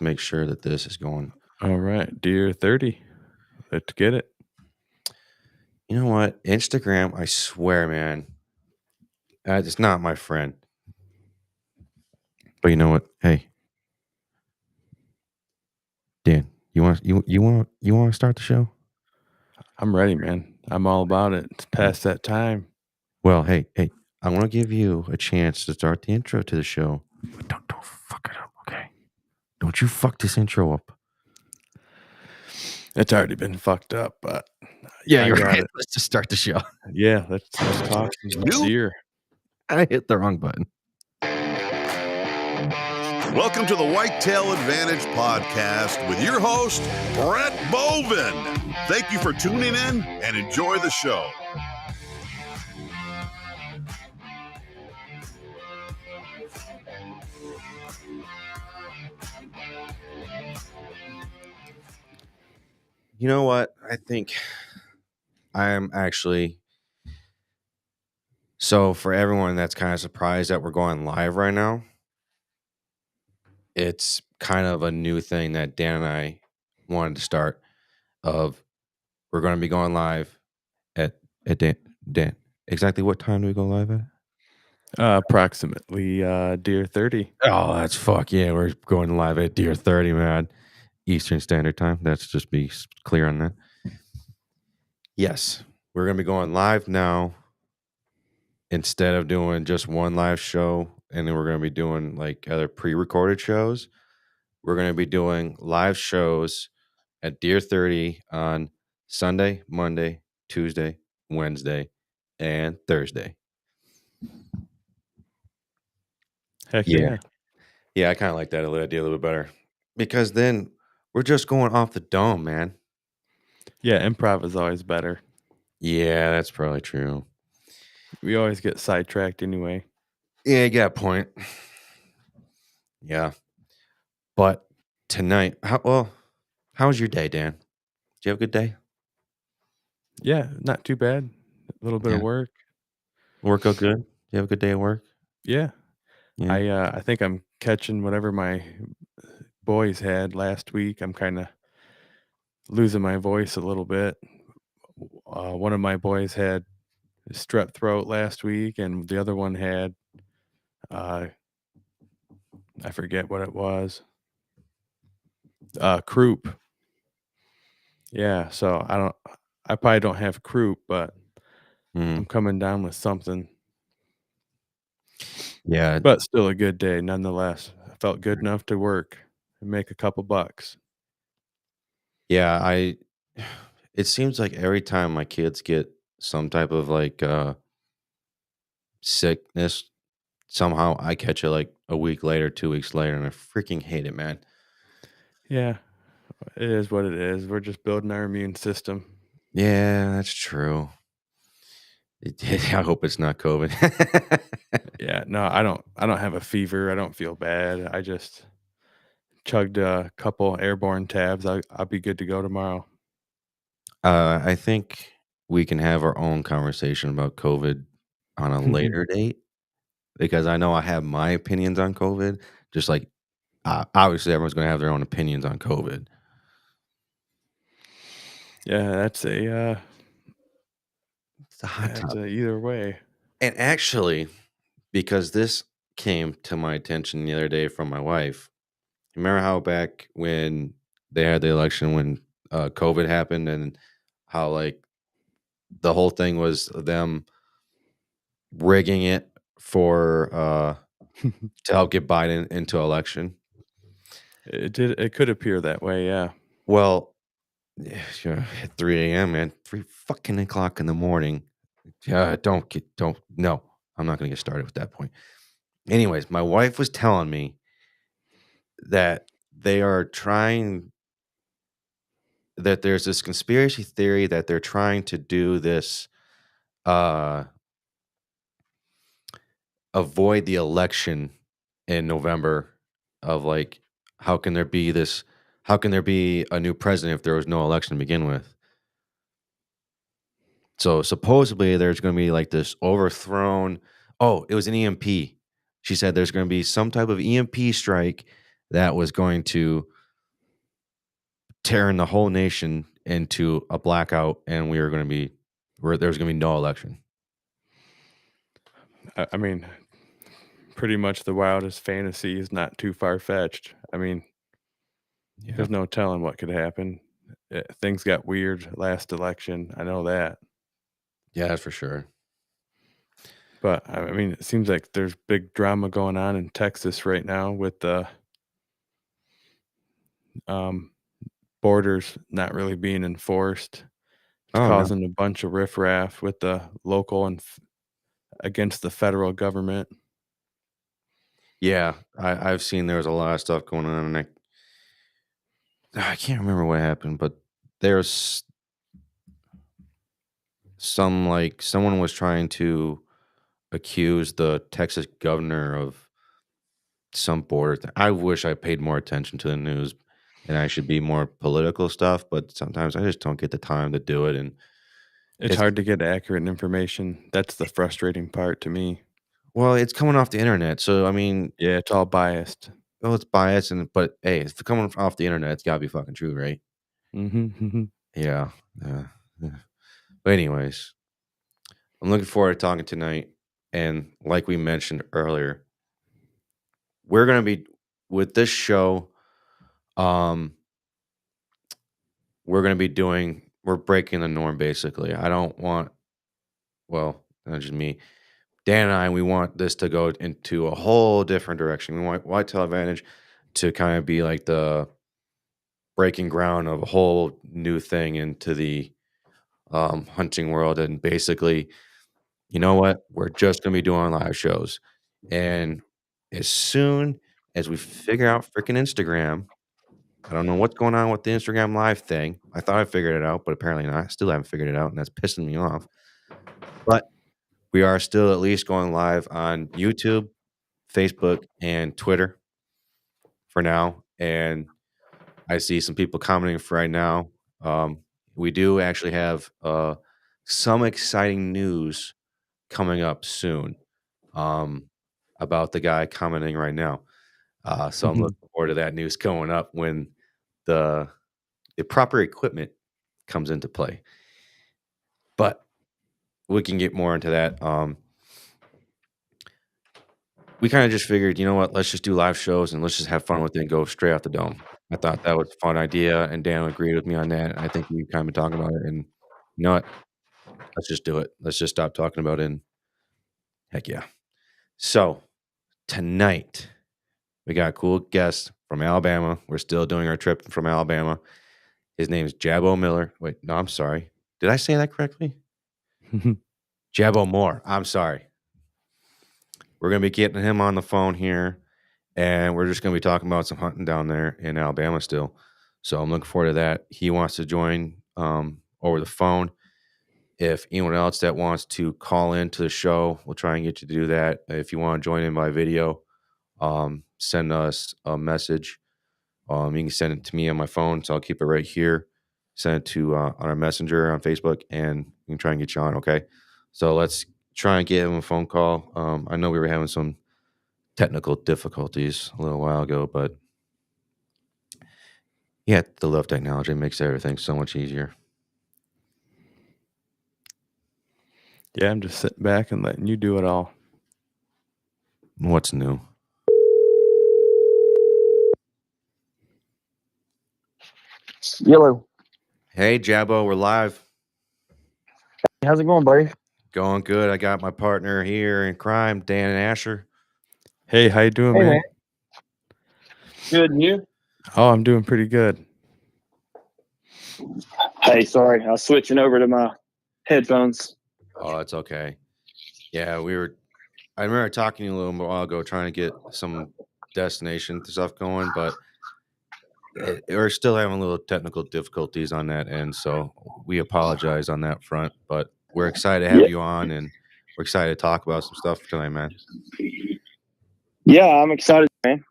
Make sure that this is going. All right, Dear 30. Let's get it. You know what? Instagram, I swear, man, it's not my friend. But you know what? Hey, Dan, you want to start the show? I'm ready, man. I'm all about it. It's past that time. Well, hey, I want to give you a chance to start the intro to the show. But don't fuck it up, okay? Don't you fuck this intro up. It's already been fucked up, but Yeah, I you're got right. it. Let's just start the show. Yeah, let's talk some deer. I hit the wrong button. Welcome to the Whitetail Advantage podcast with your host, Brett Bovin. Thank you for tuning in and enjoy the show. You know what? I think I'm actually. So, for everyone that's kind of surprised that we're going live right now, it's kind of a new thing that Dan and I wanted to start. Of we're going to be going live at Dan. Exactly what time do we go live at? Approximately Deer 30. Oh, that's fuck yeah! We're going live at Deer 30, man. Eastern Standard Time. Let's just be clear on that. Yes, we're going to be going live now. Instead of doing just one live show, and then we're going to be doing like other pre-recorded shows, we're going to be doing live shows at Deer 30 on Sunday, Monday, Tuesday, Wednesday, and Thursday. Heck Yeah. yeah. Yeah, I kind of like that idea a little bit better because then we're just going off the dome, man. Yeah, improv is always better. Yeah, that's probably true. We always get sidetracked anyway. Yeah, you got a point. Yeah. But tonight, how was your day, Dan? Did you have a good day? Yeah, not too bad. A little bit Yeah. of work. Work go good? Did you have a good day at work? Yeah. Yeah. I think I'm catching whatever my boys had last week. I'm kind of losing my voice a little bit. One of my boys had strep throat last week, and the other one had I forget what it was. Croup. Yeah, so I probably don't have croup, but I'm Mhm. coming down with something. Yeah. But still a good day nonetheless. I felt good enough to work and make a couple bucks. Yeah, it seems like every time my kids get some type of like sickness, somehow I catch it like a week later, 2 weeks later, and I freaking hate it, man. Yeah, it is what it is. We're just building our immune system. Yeah, that's true. I hope it's not COVID. Yeah, no, I don't have a fever. I don't feel bad. I just chugged a couple airborne tabs. I'll be good to go tomorrow. I think we can have our own conversation about COVID on a later date because I know I have my opinions on COVID, just like obviously everyone's going to have their own opinions on COVID. Yeah, It's a hot that's topic. a either way. And actually, because this came to my attention the other day from my wife. Remember how back when they had the election when COVID happened and how like the whole thing was them rigging it for to help get Biden into election? It could appear that way, yeah. Well, yeah, sure, at 3 a.m., man, 3 fucking o'clock in the morning. Yeah, don't. No, I'm not gonna get started with that point. Anyways, my wife was telling me that they are trying that there's this conspiracy theory that they're trying to do this uh avoid the election in November of like how can there be a new president if there was no election to begin with? So supposedly there's going to be like this overthrown. Oh, it was an EMP. She said there's going to be some type of EMP strike that was going to tear the whole nation into a blackout, and there was going to be no election. I mean, pretty much the wildest fantasy is not too far-fetched. I mean, Yeah. there's no telling what could happen. Things got weird last election. I know that. Yeah, that's for sure. But, I mean, it seems like there's big drama going on in Texas right now with the borders not really being enforced. It's Oh, no. causing a bunch of riffraff with the local and against the federal government. Yeah, I've seen there was a lot of stuff going on, and I can't remember what happened, but there's someone was trying to accuse the Texas governor of some border thing. I wish I paid more attention to the news, and I should be more political stuff, but sometimes I just don't get the time to do it, and It's hard to get accurate information. That's the frustrating part to me. well, it's coming off the internet, so I mean, Yeah, it's all biased. well, it's biased, but hey, if it's coming off the internet, it's gotta be fucking true, right? Mhm. Yeah, yeah. But anyways, I'm looking forward to talking tonight, and like we mentioned earlier, we're gonna be with this show. Um, we're breaking the norm basically. I don't want, well, not just me. Dan and I, we want this to go into a whole different direction. We want Whitetail Advantage to kind of be like the breaking ground of a whole new thing into the hunting world. And basically, you know what? We're just going to be doing live shows. And as soon as we figure out freaking Instagram, I don't know what's going on with the Instagram live thing. I thought I figured it out, but apparently not. I still haven't figured it out, and that's pissing me off. But we are still at least going live on YouTube, Facebook, and Twitter for now. And I see some people commenting for right now. We do actually have some exciting news coming up soon about the guy commenting right now. So I'm looking forward to that news going up when the proper equipment comes into play. But we can get more into that. We kind of just figured, you know what, let's just do live shows and let's just have fun with it and go straight out the dome. I thought that was a fun idea, and Dan agreed with me on that. I think we've kind of been talking about it, and you know what? Let's just do it. Let's just stop talking about it, and heck yeah. So tonight, we got a cool guest from Alabama. We're still doing our trip from Alabama. His name is Jabbo Miller. Wait, no, I'm sorry. Did I say that correctly? Jabbo Moore. I'm sorry. We're going to be getting him on the phone here, and we're just going to be talking about some hunting down there in Alabama still. So I'm looking forward to that. He wants to join over the phone. If anyone else that wants to call into the show, we'll try and get you to do that. If you want to join in by video, send us a message. You can send it to me on my phone, so I'll keep it right here. Send it to on our messenger on Facebook, and we can try and get you on, okay? So let's try and get him a phone call. I know we were having some technical difficulties a little while ago, but yeah, the love technology makes everything so much easier. Yeah, I'm just sitting back and letting you do it all. What's new? Yellow. Hey, Jabbo, we're live. How's it going, buddy? Going good. I got my partner here in crime, Dan and Asher. Hey, how you doing, Hey, man? man. Good, and you? Oh, I'm doing pretty good. Hey, sorry, I was switching over to my headphones. Oh, it's okay. Yeah, I remember talking to you a little while ago, trying to get some destination stuff going, but we're still having a little technical difficulties on that end, so we apologize on that front. But we're excited to have Yeah. you on, and we're excited to talk about some stuff tonight, man. Yeah, I'm excited, man.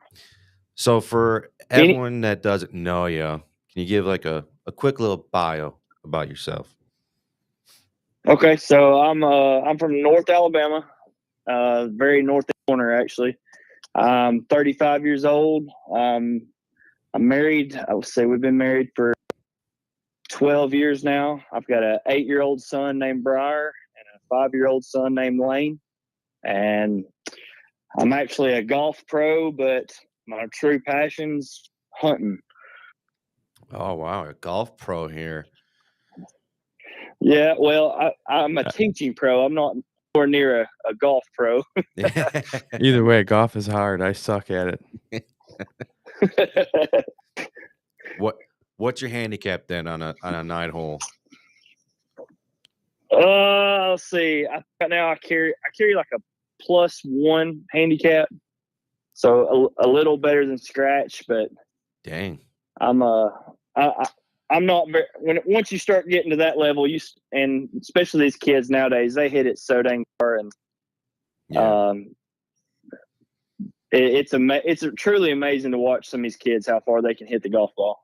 So for everyone that doesn't know you, can you give like a quick little bio about yourself? Okay, so I'm from North Alabama, very north corner actually. I'm 35 years old. I'm married. I would say we've been married for 12 years now. I've got an 8-year-old son named Briar and a 5-year-old son named Lane. And I'm actually a golf pro, but my true passion's hunting. Oh, wow. A golf pro here. Yeah, well, I'm a teaching pro. I'm not nowhere near a golf pro. Either way, golf is hard. I suck at it. What's your handicap then on a 9-hole? Let's see. Right now I carry like a +1 handicap, so a little better than scratch. But dang, I'm not very. Once you start getting to that level, and especially these kids nowadays, they hit it so dang far, and it's truly amazing to watch some of these kids how far they can hit the golf ball.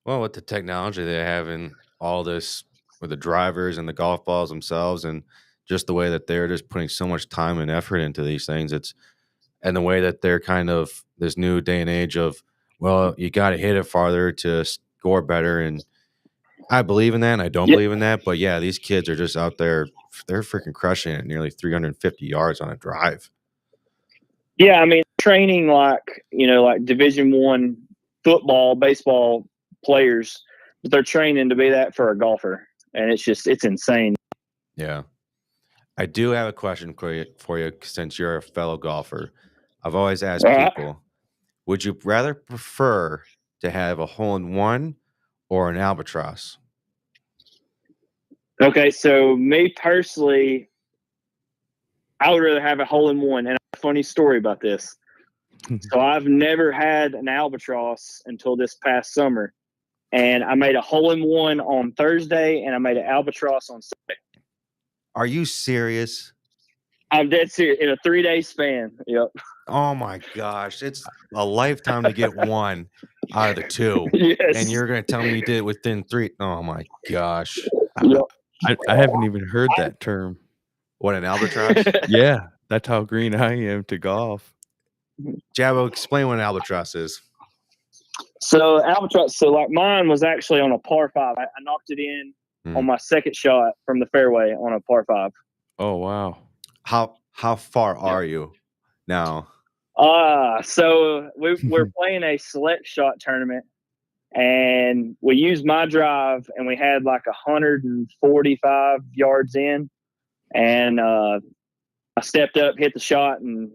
Well, with the technology they have in all this, with the drivers and the golf balls themselves, and just the way that they're just putting so much time and effort into these things, and the way that they're kind of this new day and age of, well, you got to hit it farther to score better. And I believe in that, and I don't believe in that. But yeah, these kids are just out there. They're freaking crushing it, nearly 350 yards on a drive. Yeah, I mean, training like Division I football, baseball players, but they're training to be that for a golfer, and it's insane. Yeah. I do have a question for you since you're a fellow golfer. I've always asked people, would you rather prefer to have a hole-in-one or an albatross? Okay, so me personally, I would rather have a hole-in-one. And I have a funny story about this. So I've never had an albatross until this past summer. And I made a hole-in-one on Thursday, and I made an albatross on Sunday. Are you serious? I'm dead serious. In a 3-day span. Yep. Oh my gosh. It's a lifetime to get one out of the two. Yes. And you're going to tell me you did it within 3. Oh my gosh. Yep. I haven't even heard that term. What, an albatross? Yeah, that's how green I am to golf. Jabbo, explain what an albatross is. So albatross, like mine was actually on a par 5. I knocked it in on my second shot from the fairway on a par 5. Oh wow! How far are you now? So we're playing a select shot tournament, and we used my drive, and we had like 145 yards in, and I stepped up, hit the shot, and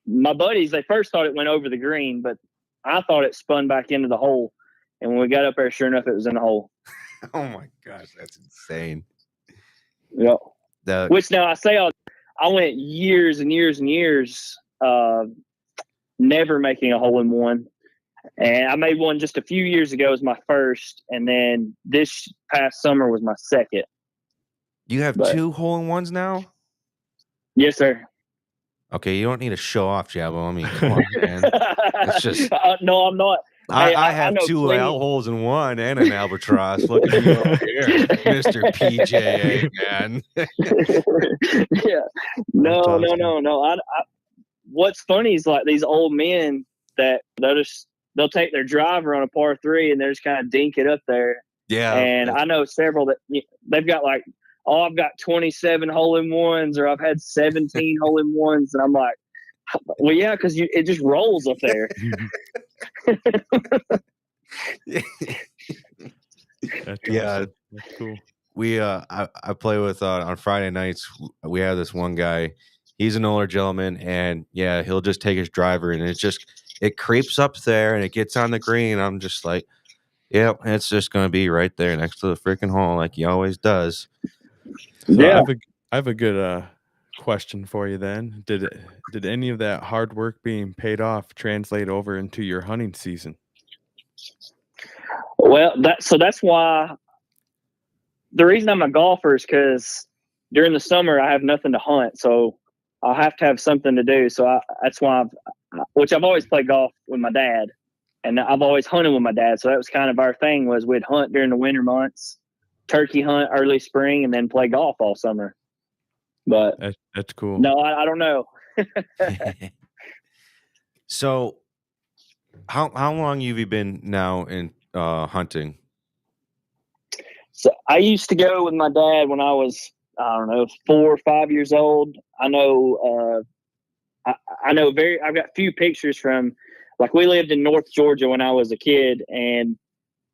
my buddies, they first thought it went over the green, but I thought it spun back into the hole. And when we got up there, sure enough, it was in the hole. Oh my gosh, that's insane. Yep. Which now I went years and years and years never making a hole-in-one. And I made one just a few years ago as my first, and then this past summer was my second. You have 2 hole-in-ones now? Yes, sir. Okay, you don't need to show off, Jabbo. I mean, come on, man. It's just no, I'm not. I have 2 holes-in-one and an albatross. Look at you over here, Mr. PJA, man. Yeah. No. What's funny is like these old men that they'll take their driver on a par 3 and they're just kind of dink it up there. Yeah. And I know several that they've got like, I've got 27 hole-in-ones, or I've had 17 hole-in-ones, and I'm like, well, yeah, because it just rolls up there. Yeah, that's cool. We I play with on Friday nights. We have this one guy. He's an older gentleman, and yeah, he'll just take his driver, and it creeps up there, and it gets on the green. I'm just like, yep, it's just gonna be right there next to the freaking hole, like he always does. So yeah, I have a good question for you. Then, did any of that hard work being paid off translate over into your hunting season? Well, that's why the reason I'm a golfer is because during the summer I have nothing to hunt, so I'll have to have something to do. So that's why I've always played golf with my dad, and I've always hunted with my dad. So that was kind of our thing, was we'd hunt during the winter months, turkey hunt early spring, and then play golf all summer. But that's cool. No, I don't know. So, how long have you been now in hunting? So I used to go with my dad when I was, I don't know, 4 or 5 years old. I know, I know I've got few pictures from, like, we lived in North Georgia when I was a kid, and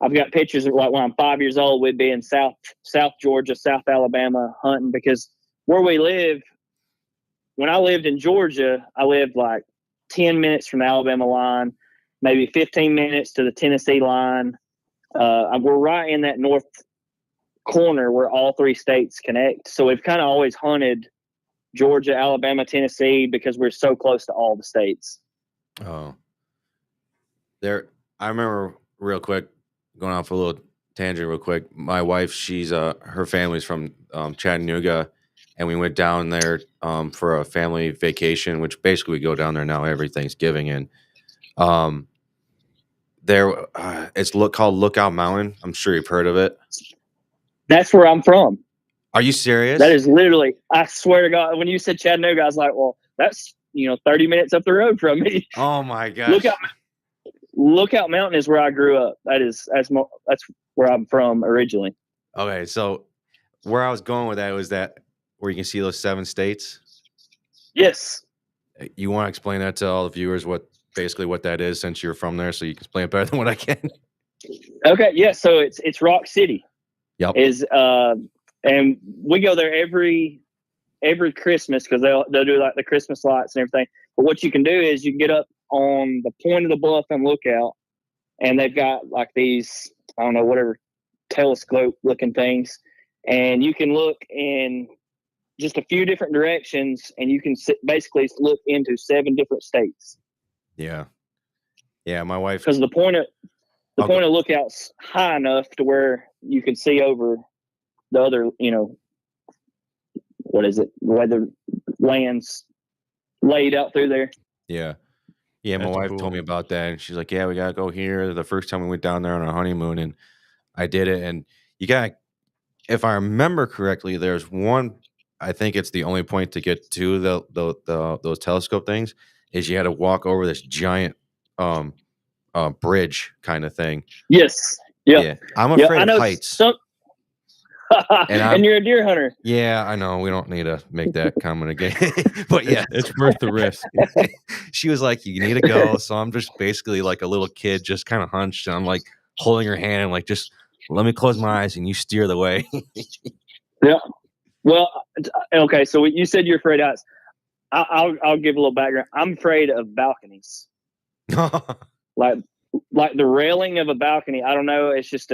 I've got pictures of, like, when I'm 5 years old, we'd be in South Georgia, South Alabama hunting, because where we live, when I lived in Georgia, I lived like 10 minutes from the Alabama line, maybe 15 minutes to the Tennessee line. We're right in that north corner where all three states connect. So we've kind of always hunted Georgia, Alabama, Tennessee because we're so close to all the states. Oh, I remember real quick, going off a little tangent real quick. My wife, she's her family's from Chattanooga, and we went down there for a family vacation, which basically we go down there now every Thanksgiving. And um, it's called Lookout Mountain. I'm sure you've heard of it. That's where I'm from. Are you serious? That is literally, I swear to God, when you said Chattanooga, I was like, well, that's, 30 minutes up the road from me. Oh my gosh. Lookout Mountain is where I grew up. That's where I'm from originally. Okay, so where I was going with that was that where you can see those 7 states. Yes. You want to explain that to all the viewers what that is, since you're from there, so you can explain it better than what I can. Okay, yeah. So it's Rock City. Yep. And we go there every Christmas because they'll do like the Christmas lights and everything. But what you can do is you can get up on the point of the bluff and Lookout, and they've got like these, I don't know, whatever telescope looking things, and you can look in just a few different directions, and you can basically look into 7 different states. Yeah, my wife, because the point of Lookout's high enough to where you can see over the other, what is it, where the land's laid out through there. Yeah, my wife told me about that, and she's like, yeah, we gotta go here. The first time we went down there on our honeymoon, and I did it. And you gotta, if I remember correctly, there's one, I think it's the only point to get to those telescope things, is you had to walk over this giant bridge kind of thing. Yes. Yep. Yeah, I'm afraid of heights. And you're a deer hunter. Yeah, I know. We don't need to make that comment again. But yeah, it's worth the risk. She was like, you need to go. So I'm just basically like a little kid, just kind of hunched, and I'm like holding her hand, like, just let me close my eyes and you steer the way. Yeah. Well, okay. So you said you're afraid of heights. I'll give a little background. I'm afraid of balconies. Like the railing of a balcony. I don't know. It's just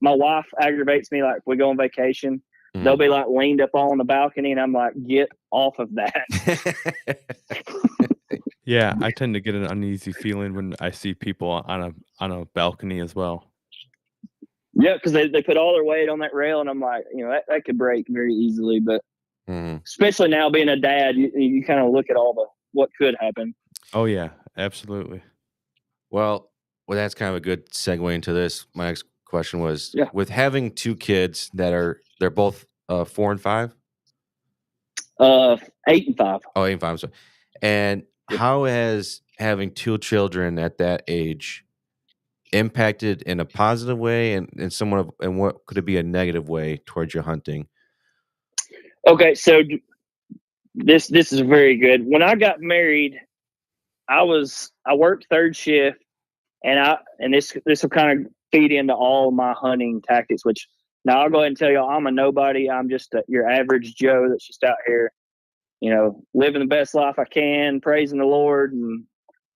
my wife aggravates me. Like, we go on vacation, they'll be like leaned up on the balcony, and I'm like, get off of that. Yeah, I tend to get an uneasy feeling when I see people on a balcony as well. Yeah, because they put all their weight on that rail, and I'm like, that could break very easily. But especially now being a dad, you kind of look at what could happen. Oh yeah, absolutely. Well, that's kind of a good segue into this. My next question was, with having 2 kids they're both 4 and 5? 8 and 5. Oh, 8 and 5. So, and how has having 2 children at that age impacted in a positive way and somewhat and what could it be a negative way towards your hunting? Okay, so this is very good. When I got married, I worked 3rd shift, and this will kind of feed into all my hunting tactics, which now I'll go ahead and tell y'all, I'm a nobody. I'm just your average Joe that's just out here, living the best life I can, praising the Lord, and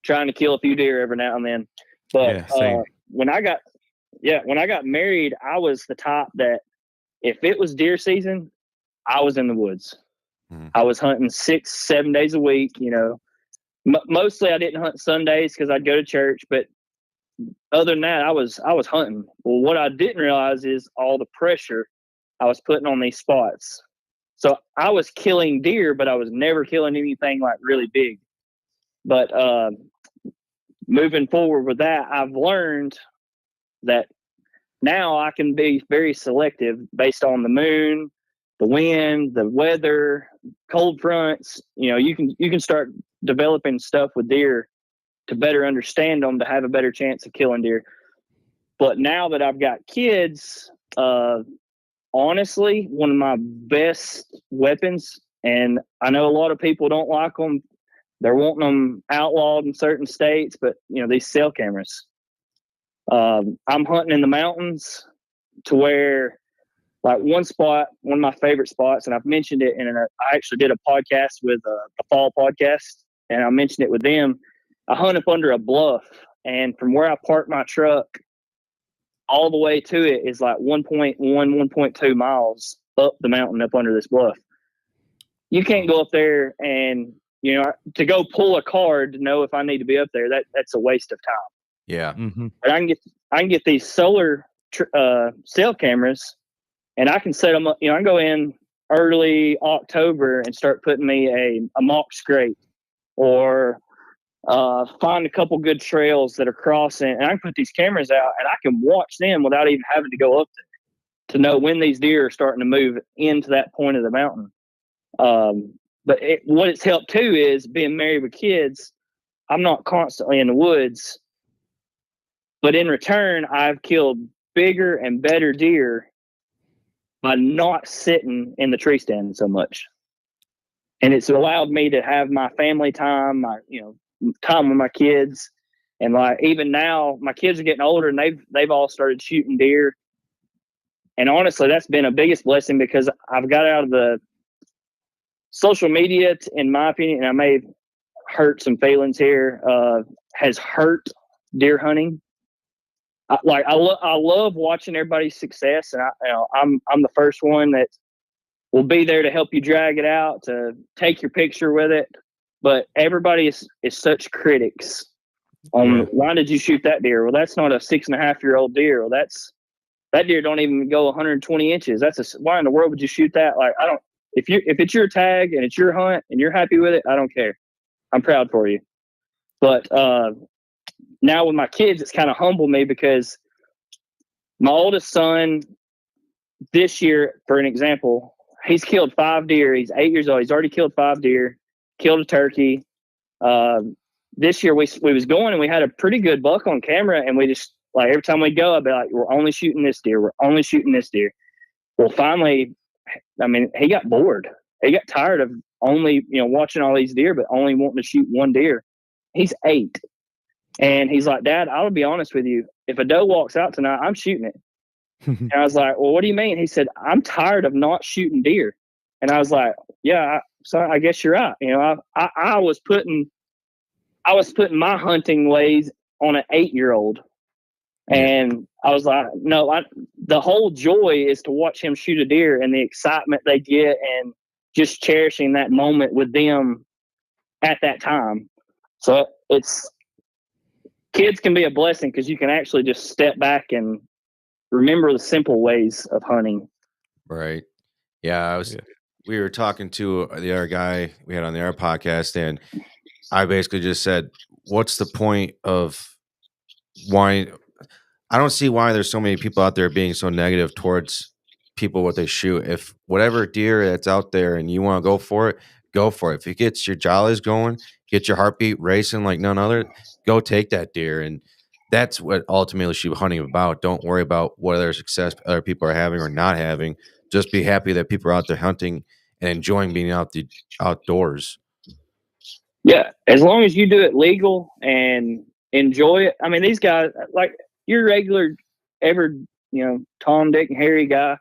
trying to kill a few deer every now and then. But when I got married, I was the type that if it was deer season, I was in the woods. I was hunting 6-7 days a week. Mostly I didn't hunt Sundays because I'd go to church, but other than that, I was hunting. Well, what I didn't realize is all the pressure I was putting on these spots. So I was killing deer, but I was never killing anything like really big. But moving forward with that, I've learned that now I can be very selective based on the moon, the wind, the weather, cold fronts. You can start developing stuff with deer to better understand them, to have a better chance of killing deer. But now that I've got kids, honestly, one of my best weapons, and I know a lot of people don't like them. They're wanting them outlawed in certain states, but these cell cameras. I'm hunting in the mountains to where, like, one of my favorite spots, and I've mentioned it I actually did a podcast with the Fall podcast, and I mentioned it with them. I hunt up under a bluff, and from where I park my truck all the way to it is like 1.1, 1.2 miles up the mountain up under this bluff. You can't go up there and, to go pull a card to know if I need to be up there. That's a waste of time. Yeah. Mm-hmm. But I can get these solar cell cameras, and I can set them up. I can go in early October and start putting me a mock scrape, or find a couple good trails that are crossing, and I can put these cameras out and I can watch them without even having to go up there to know when these deer are starting to move into that point of the mountain. But what it's helped too is being married with kids. I'm not constantly in the woods, but in return, I've killed bigger and better deer by not sitting in the tree stand so much. And it's allowed me to have my family time, time with my kids. And like, even now my kids are getting older and they've all started shooting deer. And honestly, that's been a biggest blessing, because I've got out of the social media, in my opinion, and I may hurt some feelings here, has hurt deer hunting. I love watching everybody's success, and I'm the first one that will be there to help you drag it out, to take your picture with it. But everybody is such critics on why did you shoot that deer? Well, that's not a 6.5-year-old deer. Well, that deer don't even go 120 inches. Why in the world would you shoot that? Like, I don't. If it's your tag and it's your hunt and you're happy with it, I don't care. I'm proud for you. But now with my kids, it's kind of humbled me, because my oldest son this year, for an example, he's killed 5 deer. He's 8 years old. He's already killed 5 deer, killed a turkey. This year we was going and we had a pretty good buck on camera, and we just, like, every time we go, I'd be like, we're only shooting this deer. We're only shooting this deer. Well, finally, he got bored. He got tired of only, watching all these deer, but only wanting to shoot one deer. He's 8. And he's like, Dad, I'll be honest with you. If a doe walks out tonight, I'm shooting it. And I was like, well, what do you mean? He said, I'm tired of not shooting deer. And I was like, yeah, I guess you're right. I was putting my hunting ways on an 8-year-old. And I was like, no, the whole joy is to watch him shoot a deer and the excitement they get, and just cherishing that moment with them at that time. So kids can be a blessing, because you can actually just step back and remember the simple ways of hunting. Right. Yeah. We were talking to the other guy we had on the other podcast, and I basically just said, what's the point of why? I don't see why there's so many people out there being so negative towards people, what they shoot. If whatever deer that's out there and you want to go for it, go for it. If it gets your jollies going, get your heartbeat racing like none other, go take that deer. And that's what ultimately sheep hunting about. Don't worry about what other success other people are having or not having. Just be happy that people are out there hunting and enjoying being outdoors. Yeah, as long as you do it legal and enjoy it. These guys, like your regular, Tom, Dick, and Harry guy,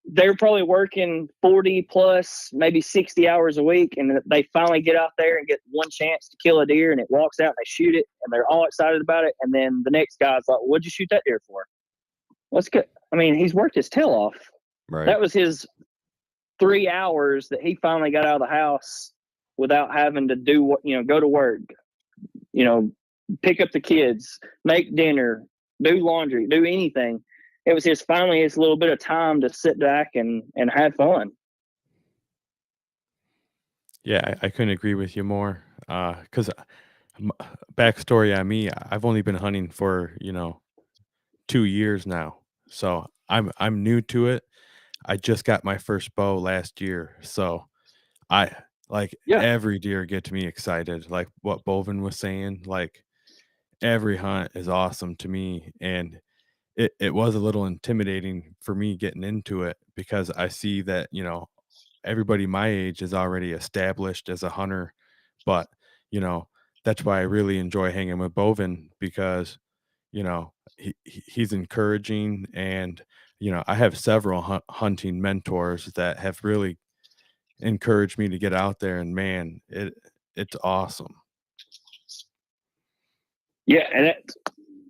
they're probably working 40 plus, maybe 60 hours a week, and they finally get out there and get one chance to kill a deer, and it walks out and they shoot it, and they're all excited about it. And then the next guy's like, well, what'd you shoot that deer for? Let's go. He's worked his tail off. Right. That was his 3 hours that he finally got out of the house without having to do what, go to work, pick up the kids, make dinner, do laundry, do anything. It was his little bit of time to sit back and have fun. Yeah, I couldn't agree with you more. Because backstory on me, I've only been hunting for 2 years now, so I'm new to it. I just got my first bow last year, so Like Yeah. every deer gets me excited. Like what Bovin was saying, like every hunt is awesome to me. And it was a little intimidating for me getting into it because I see that, everybody my age is already established as a hunter. But, that's why I really enjoy hanging with Bovin because, he's encouraging. And, I have several hunting mentors that have really encouraged me to get out there, and man, it's awesome. Yeah,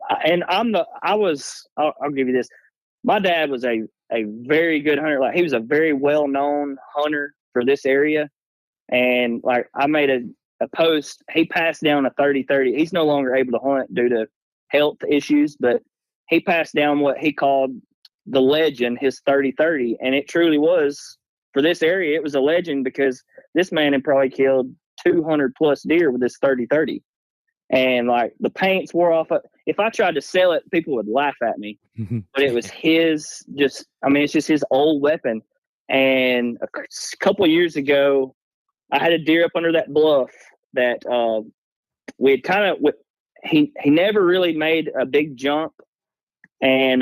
and I'll give you this. My dad was a very good hunter. Like, he was a very well known hunter for this area. And like, I made a post. He passed down a 30-30. He's no longer able to hunt due to health issues, but he passed down what he called the legend, his 30-30. And it truly was, for this area, it was a legend because this man had probably killed 200 plus deer with this 30-30. And like, the paints wore off. If I tried to sell it, people would laugh at me. But it was his, it's just his old weapon. And a couple of years ago, I had a deer up under that bluff that we had kind of, he never really made a big jump. And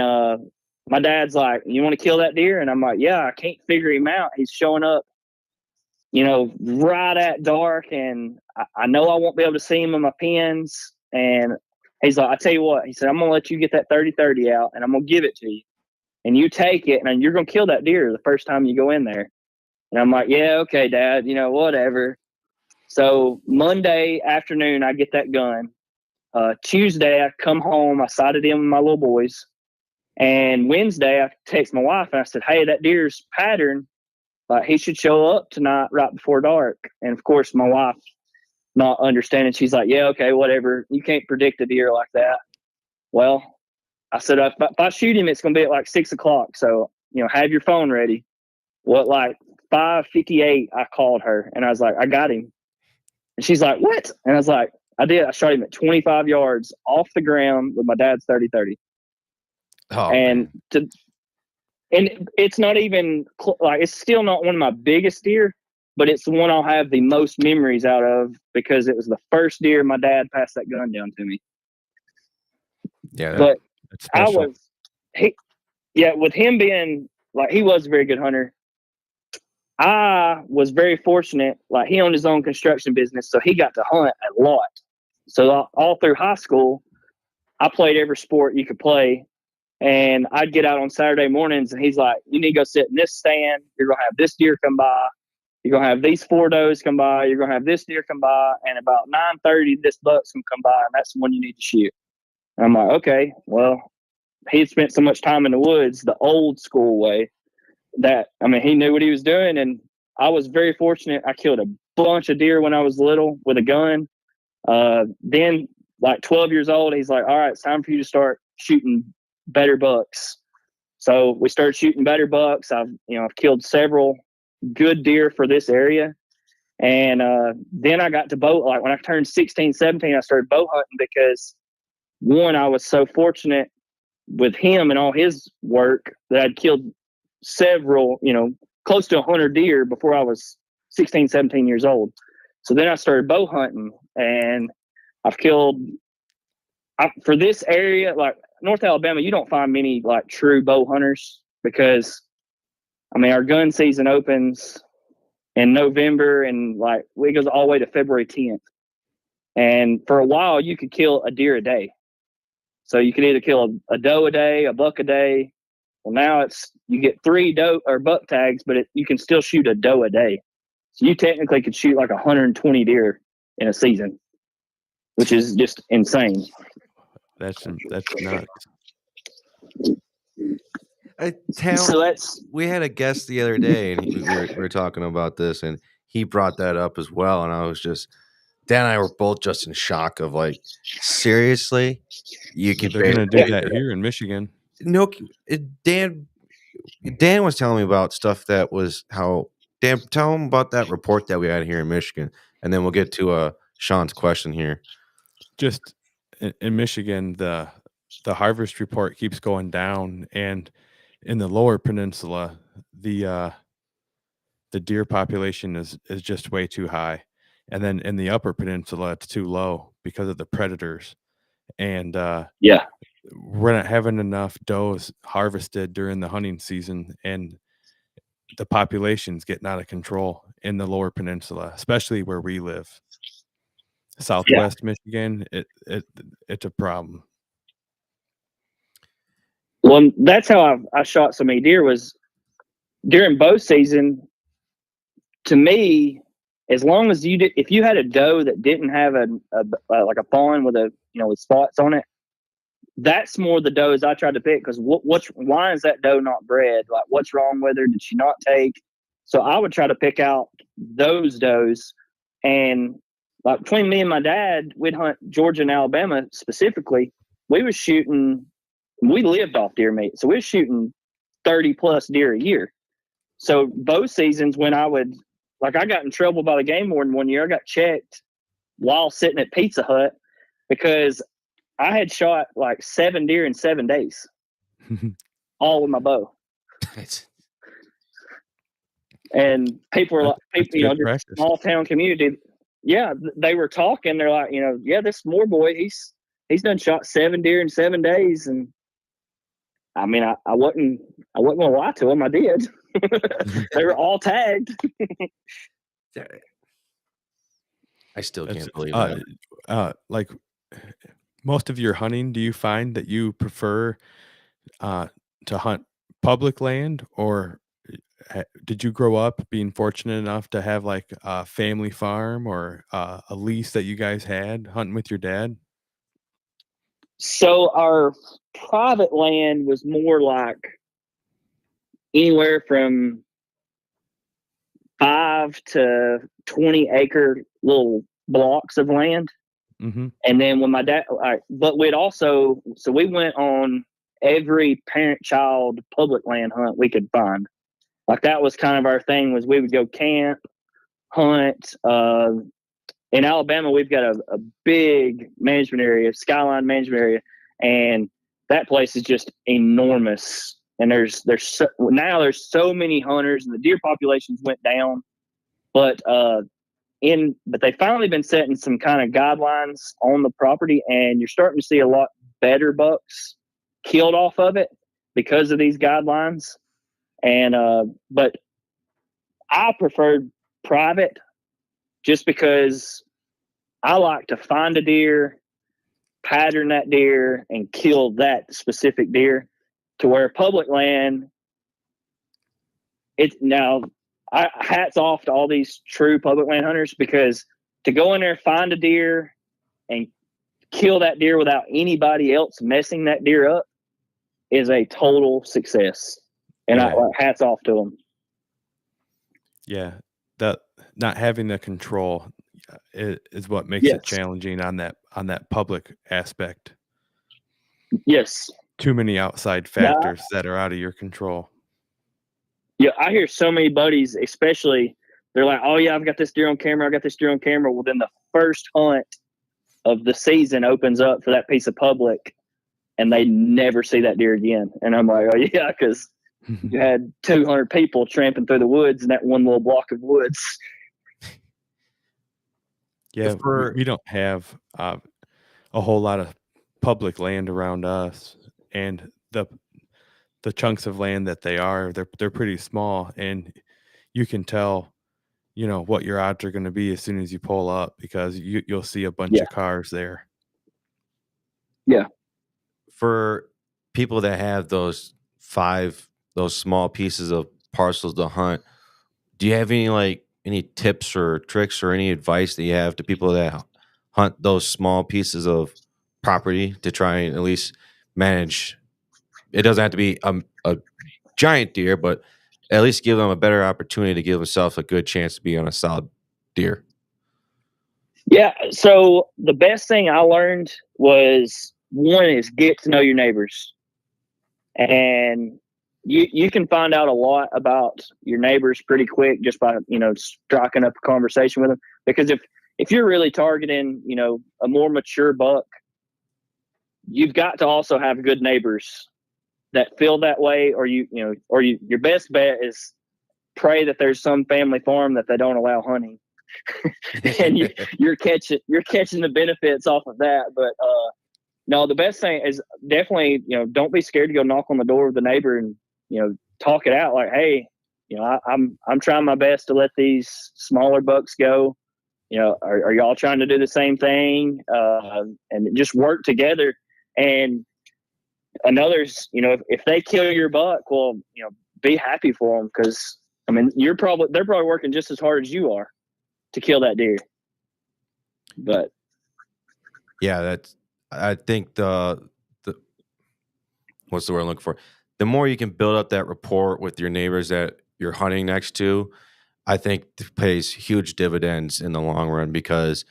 my dad's like, "You want to kill that deer?" And I'm like, "Yeah, I can't figure him out. He's showing up, right at dark. And I know I won't be able to see him in my pins." And he's like, "I tell you what," he said, "I'm going to let you get that 30-30 out and I'm going to give it to you. And you take it and you're going to kill that deer the first time you go in there." And I'm like, "Yeah, okay, Dad, whatever." So Monday afternoon, I get that gun. Tuesday, I come home, I sighted in with my little boys. And Wednesday, I text my wife and I said, "Hey, that deer's pattern, he should show up tonight right before dark." And of course, my wife, not understanding, she's like, "Yeah, okay, whatever. You can't predict a deer like that." Well, I said, if I shoot him, it's going to be at like 6 o'clock. So, have your phone ready. Well, like 5:58, I called her and I was like, "I got him." And she's like, "What?" And I was like, "I did. I shot him at 25 yards off the ground with my dad's 30-30. Oh, And it's not even it's still not one of my biggest deer, but it's the one I'll have the most memories out of because it was the first deer my dad passed that gun down to me. yeah. But That's special. with him being like, he was a very good hunter. I was very fortunate. Like, he owned his own construction business, so he got to hunt a lot. So all through high school, I played every sport you could play. And I'd get out on Saturday mornings and he's like, "You need to go sit in this stand. You're going to have this deer come by. You're going to have these 4 does come by. You're going to have this deer come by. And about 9:30, this buck's going to come by. And that's the one you need to shoot." And I'm like, "Okay." Well, he had spent so much time in the woods, the old school way, that, he knew what he was doing. And I was very fortunate. I killed a bunch of deer when I was little with a gun. Then, like 12 years old, he's like, "All right, it's time for you to start shooting better bucks." So we started shooting better bucks. I've killed several good deer for this area. And then I got to bow. Like, when I turned 16, 17, I started bow hunting because, one, I was so fortunate with him and all his work that I'd killed several, close to 100 deer before I was 16, 17 years old. So then I started bow hunting, and I've killed for this area, like North Alabama, you don't find many like true bow hunters because, our gun season opens in November and like it goes all the way to February 10th. And for a while, you could kill a deer a day. So you could either kill a doe a day, a buck a day. Well, now you get 3 doe or buck tags, but you can still shoot a doe a day. So you technically could shoot like 120 deer in a season, which is just insane. That's nuts. We had a guest the other day, and we were talking about this, and he brought that up as well. And I was just, Dan and I were both just in shock of like, seriously, you could. They're going to do that here in Michigan. No, Dan was telling me about stuff that was how. Dan, tell him about that report that we had here in Michigan, and then we'll get to Sean's question here. Just in Michigan, the harvest report keeps going down, and in the lower peninsula, the the deer population is just way too high. And then in the upper peninsula, it's too low because of the predators. And Yeah. we're not having enough does harvested during the hunting season, and the population's getting out of control in the lower peninsula, especially where we live. Southwest Michigan, it's a problem. Well, that's how I shot so many deer was during bow season. To me, as long as if you had a doe that didn't have a like a fawn with with spots on it, that's more the does I tried to pick because why is that doe not bred? Like, what's wrong with her? Did she not take? So I would try to pick out those does, and like between me and my dad, we'd hunt Georgia and Alabama specifically. We lived off deer meat, so we were shooting 30 plus deer a year. So bow seasons when I got in trouble by the game warden one year. I got checked while sitting at Pizza Hut because I had shot like 7 deer in 7 days, all with my bow. And people were like, small town community. Yeah, they were talking. They're like, this Moore boy, he's done shot 7 deer in 7 days. And I mean, I wasn't gonna lie to them. I did. They were all tagged. I still can't believe that. Like most of your hunting, do you find that you prefer to hunt public land, or did you grow up being fortunate enough to have like a family farm or a lease that you guys had hunting with your dad? So our private land was more like anywhere from 5 to 20 acre little blocks of land. Mm-hmm. And then when my dad, but we went on every parent-child public land hunt we could find. Like that was kind of our thing was we would go camp, hunt. In Alabama, we've got a big management area, Skyline management area, and that place is just enormous. And there's so many hunters, and the deer populations went down. But they've finally been setting some kind of guidelines on the property, and you're starting to see a lot better bucks killed off of it because of these guidelines. And but I preferred private just because I like to find a deer, pattern that deer, and kill that specific deer. To where public land, hats off to all these true public land hunters, because to go in there, find a deer, and kill that deer without anybody else messing that deer up is a total success. And hats off to them. Yeah, that not having the control is what makes it challenging on that public aspect. Yes. Too many outside factors that are out of your control. Yeah, I hear so many buddies, especially, they're like, oh yeah, I've got this deer on camera. Well, then the first hunt of the season opens up for that piece of public, and they never see that deer again. And I'm like, oh yeah, because you had 200 people tramping through the woods in that one little block of woods. Yeah, we don't have a whole lot of public land around us, and the chunks of land that they're pretty small, and you can tell, what your odds are going to be as soon as you pull up, because you'll see a bunch of cars there. Yeah. For people that have those small pieces of parcels to hunt, do you have any tips or tricks or any advice that you have to people that hunt those small pieces of property to try and at least manage? It doesn't have to be a giant deer, but at least give them a better opportunity to give themselves a good chance to be on a solid deer. Yeah. So the best thing I learned was, one is get to know your neighbors. And you can find out a lot about your neighbors pretty quick just by, striking up a conversation with them. Because if you're really targeting, a more mature buck, you've got to also have good neighbors that feel that way, or your best bet is pray that there's some family farm that they don't allow hunting. And you're catching the benefits off of that. But no, the best thing is definitely, don't be scared to go knock on the door of the neighbor and, talk it out. Like, hey, I'm trying my best to let these smaller bucks go. Are y'all trying to do the same thing? And just work together. And another's, if they kill your buck, well, be happy for them, because I mean, they're probably working just as hard as you are to kill that deer. But yeah, I think the what's the word I'm looking for? The more you can build up that rapport with your neighbors that you're hunting next to, I think it pays huge dividends in the long run, because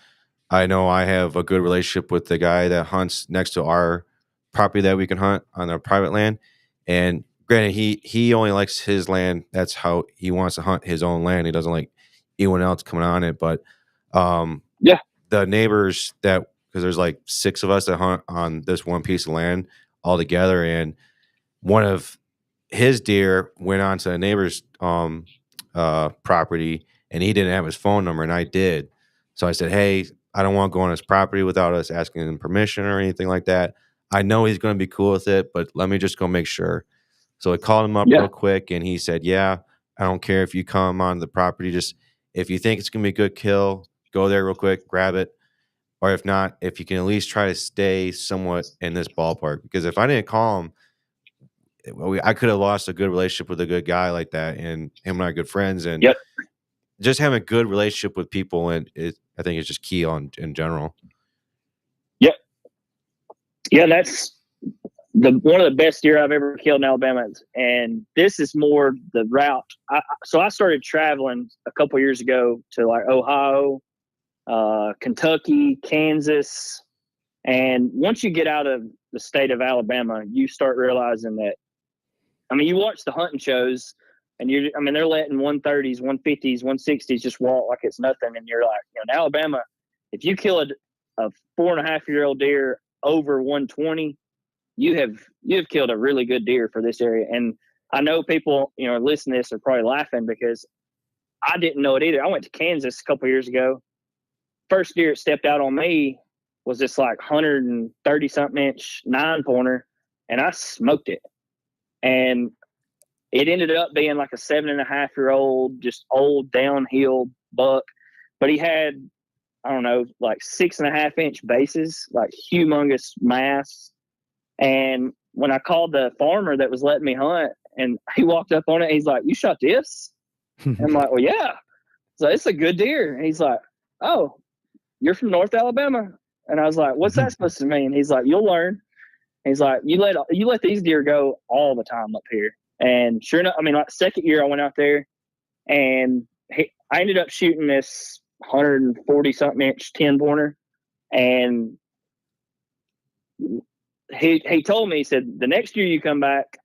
I know I have a good relationship with the guy that hunts next to our property that we can hunt on our private land. And granted, he only likes his land. That's how he wants to hunt his own land. He doesn't like anyone else coming on it. But yeah, the neighbors because there's like 6 of us that hunt on this one piece of land all together, and one of his deer went onto the neighbor's property, and he didn't have his phone number, and I did. So I said, hey, I don't want to go on his property without us asking him permission or anything like that. I know he's going to be cool with it, but let me just go make sure. So I called him up real quick, and he said, yeah, I don't care if you come on the property. Just if you think it's going to be a good kill, go there real quick, grab it. Or if not, if you can at least try to stay somewhat in this ballpark. Because if I didn't call him, I could have lost a good relationship with a good guy like that, and him and I are good friends. And just having a good relationship with people, and I think it's just key in general. Yep. Yeah, that's one of the best deer I've ever killed in Alabama. And this is more the route. So I started traveling a couple years ago to like Ohio, Kentucky, Kansas. And once you get out of the state of Alabama, you start realizing that, I mean, you watch the hunting shows and they're letting 130s, 150s, 160s just walk like it's nothing. And you're like, in Alabama, if you kill a 4.5-year-old deer over 120, you have killed a really good deer for this area. And I know people, listening to this are probably laughing, because I didn't know it either. I went to Kansas a couple years ago. First deer that stepped out on me was this like 130 something inch 9-pointer, and I smoked it. And it ended up being like a 7.5-year-old, just old downhill buck. But he had, I don't know, like 6.5 inch bases, like humongous mass. And when I called the farmer that was letting me hunt, and he walked up on it, he's like, "You shot this?" I'm like, "Well, yeah." So it's a good deer. And he's like, "Oh, you're from North Alabama?" And I was like, "What's that supposed to mean?" He's like, "You'll learn." He's like, you let these deer go all the time up here." And sure enough, I mean, like second year I went out there, and I ended up shooting this 140 something inch 10-pointer. And he told me, he said, "The next year you come back,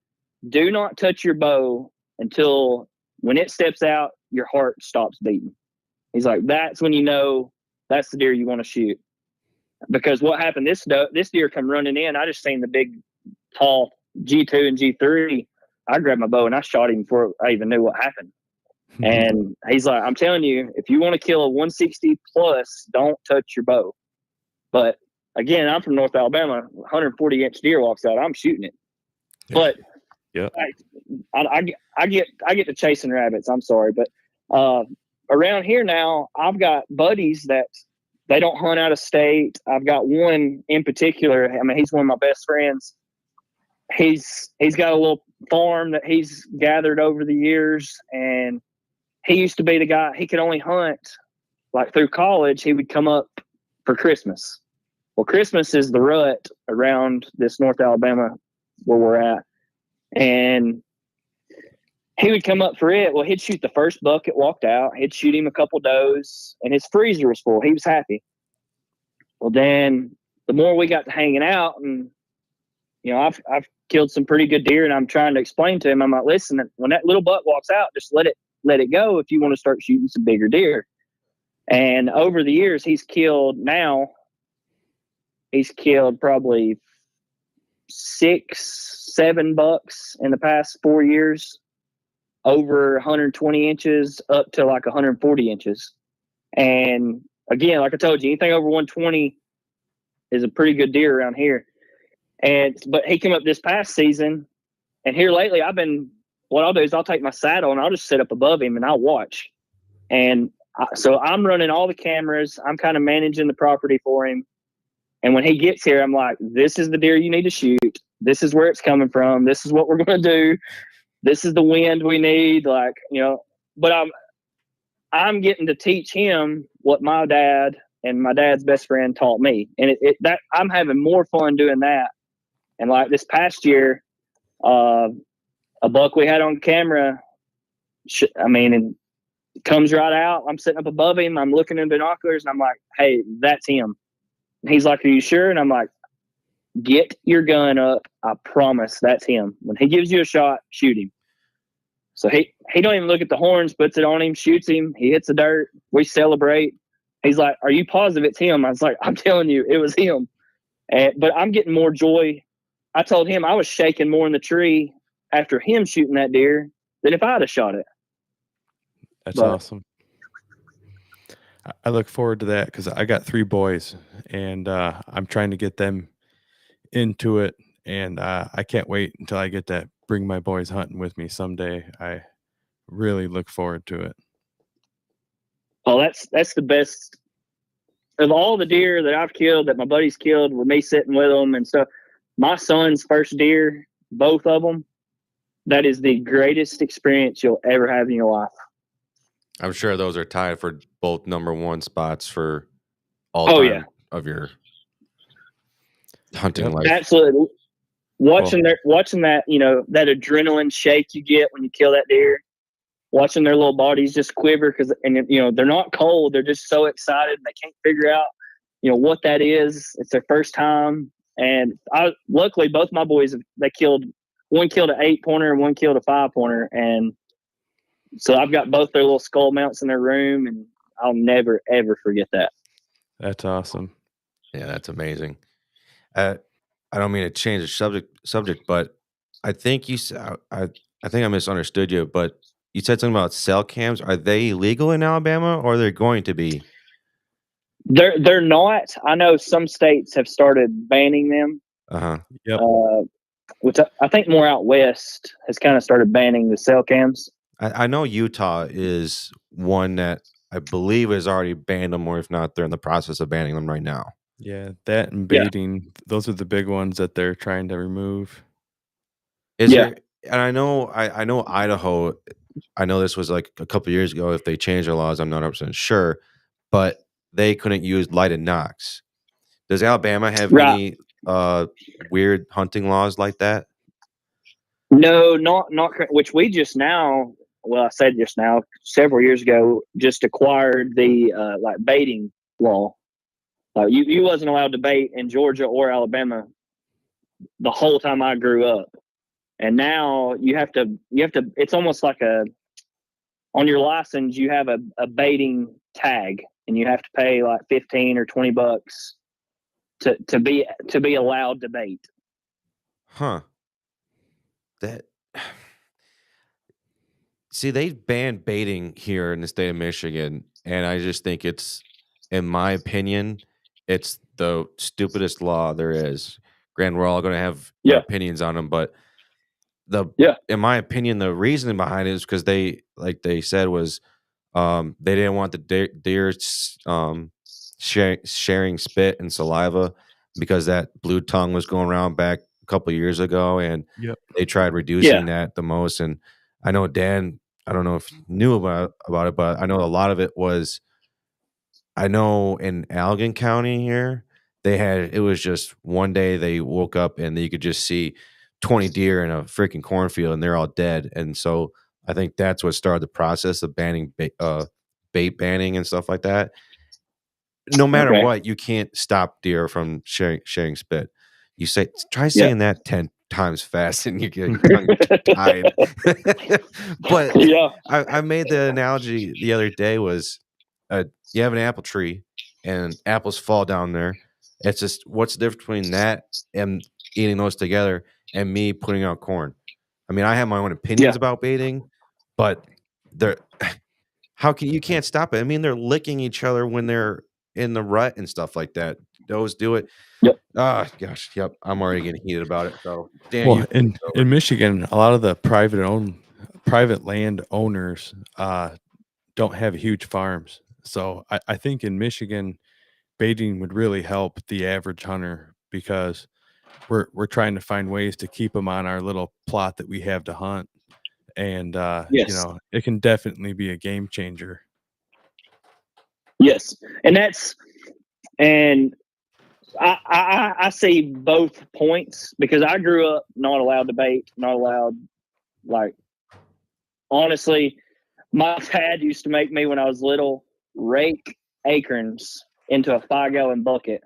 do not touch your bow until when it steps out, your heart stops beating." He's like, "That's when you know that's the deer you want to shoot." Because what happened, this deer come running in. I just seen the big, tall G2 and G3. I grabbed my bow and I shot him before I even knew what happened. And he's like, "I'm telling you, if you want to kill a 160 plus, don't touch your bow." But again, I'm from North Alabama. 140 inch deer walks out, I'm shooting it. But yeah, I get to chasing rabbits. I'm sorry, but around here now, I've got buddies that they don't hunt out of state. I've got one in particular. I mean, he's one of my best friends. He's got a little farm that he's gathered over the years, and he used to be the guy. He could only hunt like through college. He would come up for Christmas. Well, Christmas is the rut around this North Alabama where we're at, and he would come up for it. Well, he'd shoot the first buck that walked out. He'd shoot him a couple does, and his freezer was full. He was happy. Well, then the more we got to hanging out, and I've killed some pretty good deer, and I'm trying to explain to him, I'm like, "Listen, when that little buck walks out, just let it go if you want to start shooting some bigger deer." And over the years, he's killed probably 6-7 bucks in the past 4 years. over 120 inches up to like 140 inches. And again, like I told you, anything over 120 is a pretty good deer around here. But he came up this past season, and here lately what I'll do is I'll take my saddle and I'll just sit up above him and I'll watch. And so I'm running all the cameras. I'm kind of managing the property for him. And when he gets here, I'm like, this is the deer you need to shoot. This is where it's coming from. This is what we're going to do. This is the wind we need. Like, but I'm getting to teach him what my dad and my dad's best friend taught me. And that I'm having more fun doing that. And like this past year, a buck we had on camera, and it comes right out. I'm sitting up above him. I'm looking in binoculars and I'm like, hey, that's him. And he's like, are you sure? And I'm like, get your gun up. I promise that's him. When he gives you a shot, shoot him. So he don't even look at the horns, puts it on him, shoots him. He hits the dirt. We celebrate. He's like, are you positive it's him? I was like, I'm telling you, it was him. But I'm getting more joy. I told him I was shaking more in the tree after him shooting that deer than if I had shot it. That's awesome. I look forward to that because I got 3 boys, and I'm trying to get them into it, and I can't wait until I get to bring my boys hunting with me someday. I really look forward to it. Oh, that's the best of all the deer that I've killed, that my buddies killed with me sitting with them and stuff. My son's first deer, both of them, that is the greatest experience you'll ever have in your life. I'm sure those are tied for both number 1 spots for all time of your hunting life. Absolutely. Watching that, that adrenaline shake you get when you kill that deer, watching their little bodies just quiver and they're not cold. They're just so excited. They can't figure out, what that is. It's their first time. And luckily both my boys, one killed an 8-pointer and one killed a 5-pointer. And so I've got both their little skull mounts in their room, and I'll never, ever forget that. That's awesome. Yeah, that's amazing. I don't mean to change the subject, but I think I think I misunderstood you, but you said something about cell cams. Are they illegal in Alabama, or they're going to be? They're not. I know some states have started banning them. Yep. Which I think more out west has kind of started banning the cell cams. I know Utah is one that I believe has already banned them, or if not, they're in the process of banning them right now. Yeah, that and baiting, those are the big ones that they're trying to remove. And I know Idaho, I know this was like a couple years ago. If they changed their laws, I'm not 100% sure, but they couldn't use lighted knocks. Does Alabama have any weird hunting laws like that? No, not which we just now. Well, I said just now, several years ago, just acquired the baiting law. You wasn't allowed to bait in Georgia or Alabama the whole time I grew up, and now you have to. It's almost like on your license you have a baiting tag, and you have to pay like $15 or $20 to be allowed to bait. Huh. See, they banned baiting here in the state of Michigan, and I just think in my opinion, it's the stupidest law there is. Granted, we're all going to have opinions on them, but in my opinion, the reasoning behind it is because they said was they didn't want the deer sharing spit and saliva because that blue tongue was going around back a couple of years ago, and they tried reducing that the most. And I know Dan, I don't know if you knew about it, but I know a lot of it was, I know in Allegan County here, it was just one day they woke up and you could just see 20 deer in a freaking cornfield and they're all dead. And so I think that's what started the process of banning bait banning and stuff like that. No matter what, you can't stop deer from sharing spit. You try saying that 10 times fast and you get tied. But I made the analogy the other day was you have an apple tree and apples fall down there. It's just, what's the difference between that and eating those together and me putting out corn? I mean, I have my own opinions about baiting, but they're how can you can't stop it? I mean, they're licking each other when they're in the rut and stuff like that. Those do it. Yep. Ah, gosh, yep. I'm already getting heated about it. So, Dan, Well, you in Michigan, a lot of the private land owners don't have huge farms. So I think in Michigan, baiting would really help the average hunter because we're trying to find ways to keep them on our little plot that we have to hunt. And Yes. it can definitely be a game changer. Yes. And I see both points because I grew up not allowed to bait, not allowed, like, honestly, my dad used to make me when I was little rake acorns into a 5-gallon bucket.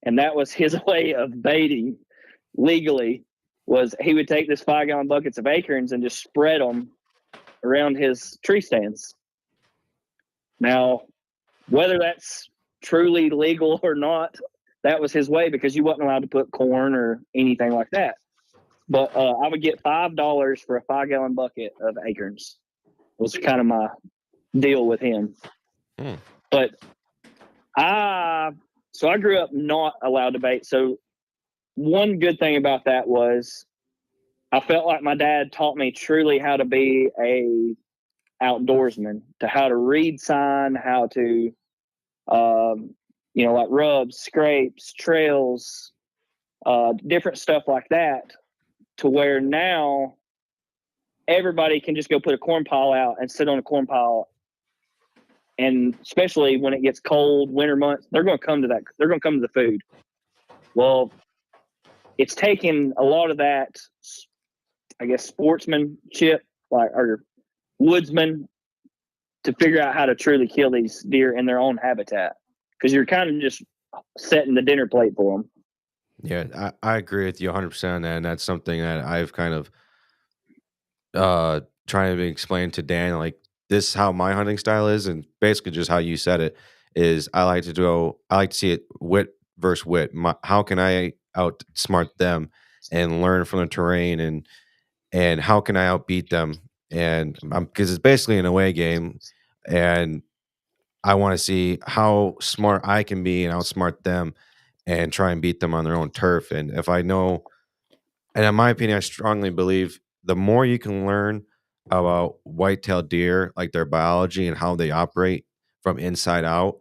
And that was his way of baiting legally, was he would take this 5-gallon buckets of acorns and just spread them around his tree stands. Now, whether that's truly legal or not, that was his way because you wasn't allowed to put corn or anything like that. But I would get $5 for a 5-gallon bucket of acorns. Was kind of my deal with him. But I grew up not allowed to bait. So one good thing about that was I felt like my dad taught me truly how to be a outdoorsman, to how to read sign, how to like rubs, scrapes, trails, different stuff like that, to where now everybody can just go put a corn pile out and sit on a corn pile. And especially when it gets cold, winter months, they're going to come to that. They're going to come to the food. Well, it's taken a lot of that, I guess, sportsmanship, or woodsman, to figure out how to truly kill these deer in their own habitat, because you're kind of just setting the dinner plate for them. Yeah, I agree with you 100% on that, and that's something that I've kind of trying to explain to Dan, like, this is how my hunting style is, and basically just how you said it is I like to see it wit versus wit. How can I outsmart them and learn from the terrain, and how can I outbeat them? And because it's basically an away game, and I want to see how smart I can be and outsmart them and try and beat them on their own turf. And if I know, and in my opinion, I strongly believe the more you can learn about white-tailed deer, like their biology and how they operate from inside out,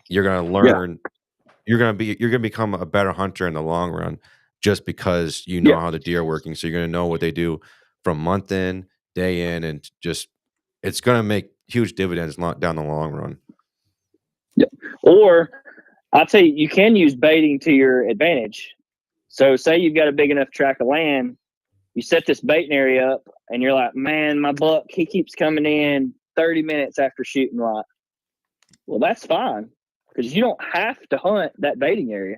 you're gonna learn. You're gonna become a better hunter in the long run, just because you know how the deer are working. So you're gonna know what they do from month in, day in, and just it's gonna make huge dividends down the long run. Yeah. Or I'll tell you, you can use baiting to your advantage. So say you've got a big enough tract of land, you set this baiting area up, and you're like, man, my buck, he keeps coming in 30 minutes after shooting right. Well, that's fine, because you don't have to hunt that baiting area.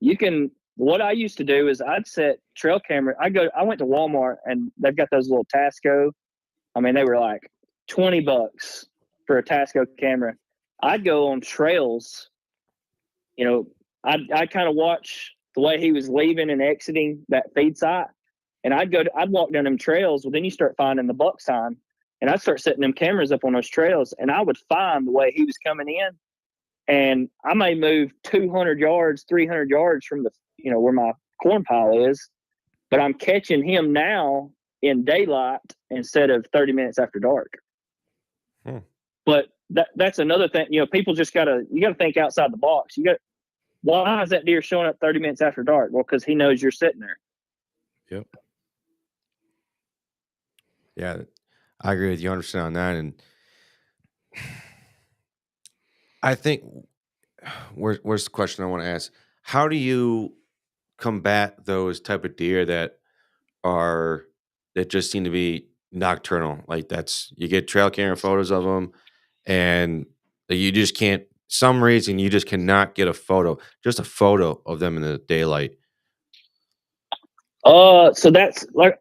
You can. What I used to do is I'd set trail camera. I went to Walmart, and they've got those little Tasco. I mean, they were like $20 for a Tasco camera. I'd go on trails. I'd kind of watch the way he was leaving and exiting that feed site, and I'd walk down them trails. Well, then you start finding the buck sign, and I'd start setting them cameras up on those trails, and I would find the way he was coming in, and I may move 200 yards, 300 yards from where my corn pile is, but I'm catching him now in daylight instead of 30 minutes after dark. But that's another thing. People just you gotta think outside the box. Why is that deer showing up 30 minutes after dark? Well, because he knows you're sitting there. Yep. Yeah, I agree with you 100% on that. And I think where's the question I want to ask? How do you combat those type of deer that just seem to be nocturnal? Like, you get trail camera photos of them, and you just can't. Some reason you just cannot get a photo of them in the daylight. So that's like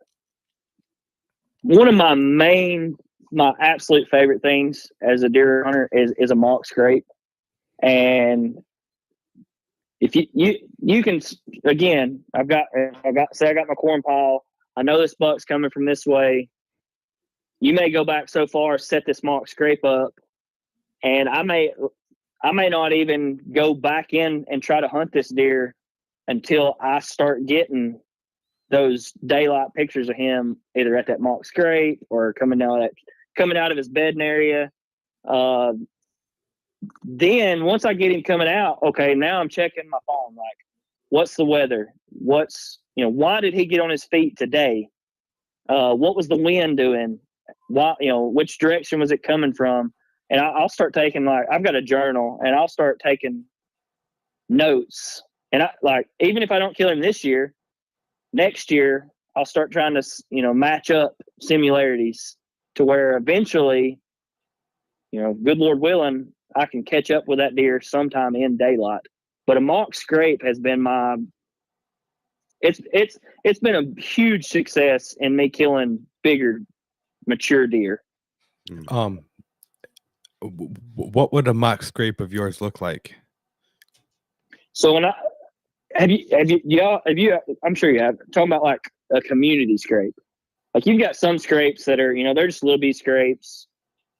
one of my absolute favorite things as a deer hunter is a mock scrape. And if you can, again, I got my corn pile. I know this buck's coming from this way. you may go back so far, set this mock scrape up, and I may not even go back in and try to hunt this deer until I start getting those daylight pictures of him either at that mock scrape or coming out of his bedding area. Then once I get him coming out, okay, now I'm checking my phone. Like, what's the weather? Why did he get on his feet today? What was the wind doing? Why, which direction was it coming from? And I'll start taking, like, I've got a journal, and I'll start taking notes. And even if I don't kill him this year, next year I'll start trying to, match up similarities to where eventually, good Lord willing, I can catch up with that deer sometime in daylight. But a mock scrape has been it's been a huge success in me killing bigger, mature deer. What would a mock scrape of yours look like? So when have you I'm sure you have, talking about like a community scrape. Like, you've got some scrapes that are, they're just little bitty scrapes,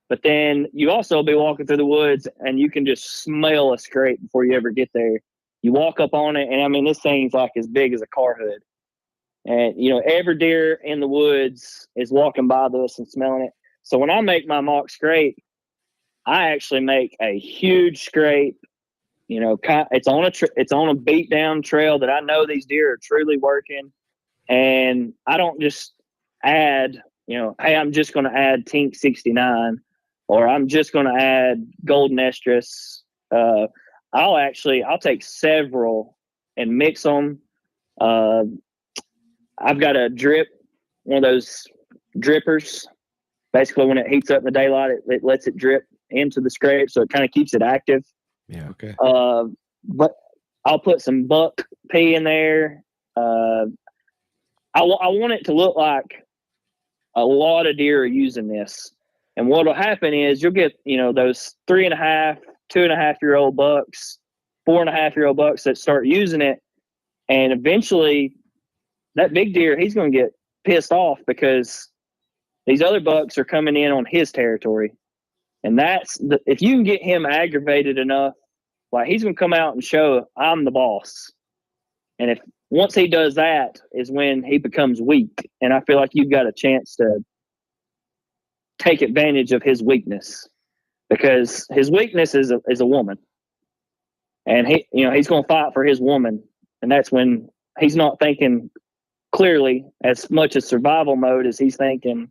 but then you also be walking through the woods and you can just smell a scrape before you ever get there. You walk up on it, and I mean, this thing's like as big as a car hood. And, every deer in the woods is walking by this and smelling it. So when I make my mock scrape, I actually make a huge scrape. It's on a beat down trail that I know these deer are truly working. And I don't just add, hey, I'm just going to add Tink 69, or I'm just going to add Golden Estrus. I'll take several and mix them. I've got a drip, one of those drippers. Basically, when it heats up in the daylight, it lets it drip into the scrape, so it kind of keeps it active. Yeah. Okay. But I'll put some buck pee in there. I want it to look like a lot of deer are using this. And what'll happen is you'll get, those 3.5, 2.5-year-old bucks, 4.5-year-old bucks that start using it. And eventually that big deer, he's going to get pissed off because these other bucks are coming in on his territory. And if you can get him aggravated enough, like, he's going to come out and show I'm the boss. And once he does that is when he becomes weak. And I feel like you've got a chance to take advantage of his weakness, because his weakness is a woman. And he's going to fight for his woman. And that's when he's not thinking clearly as much as survival mode as he's thinking,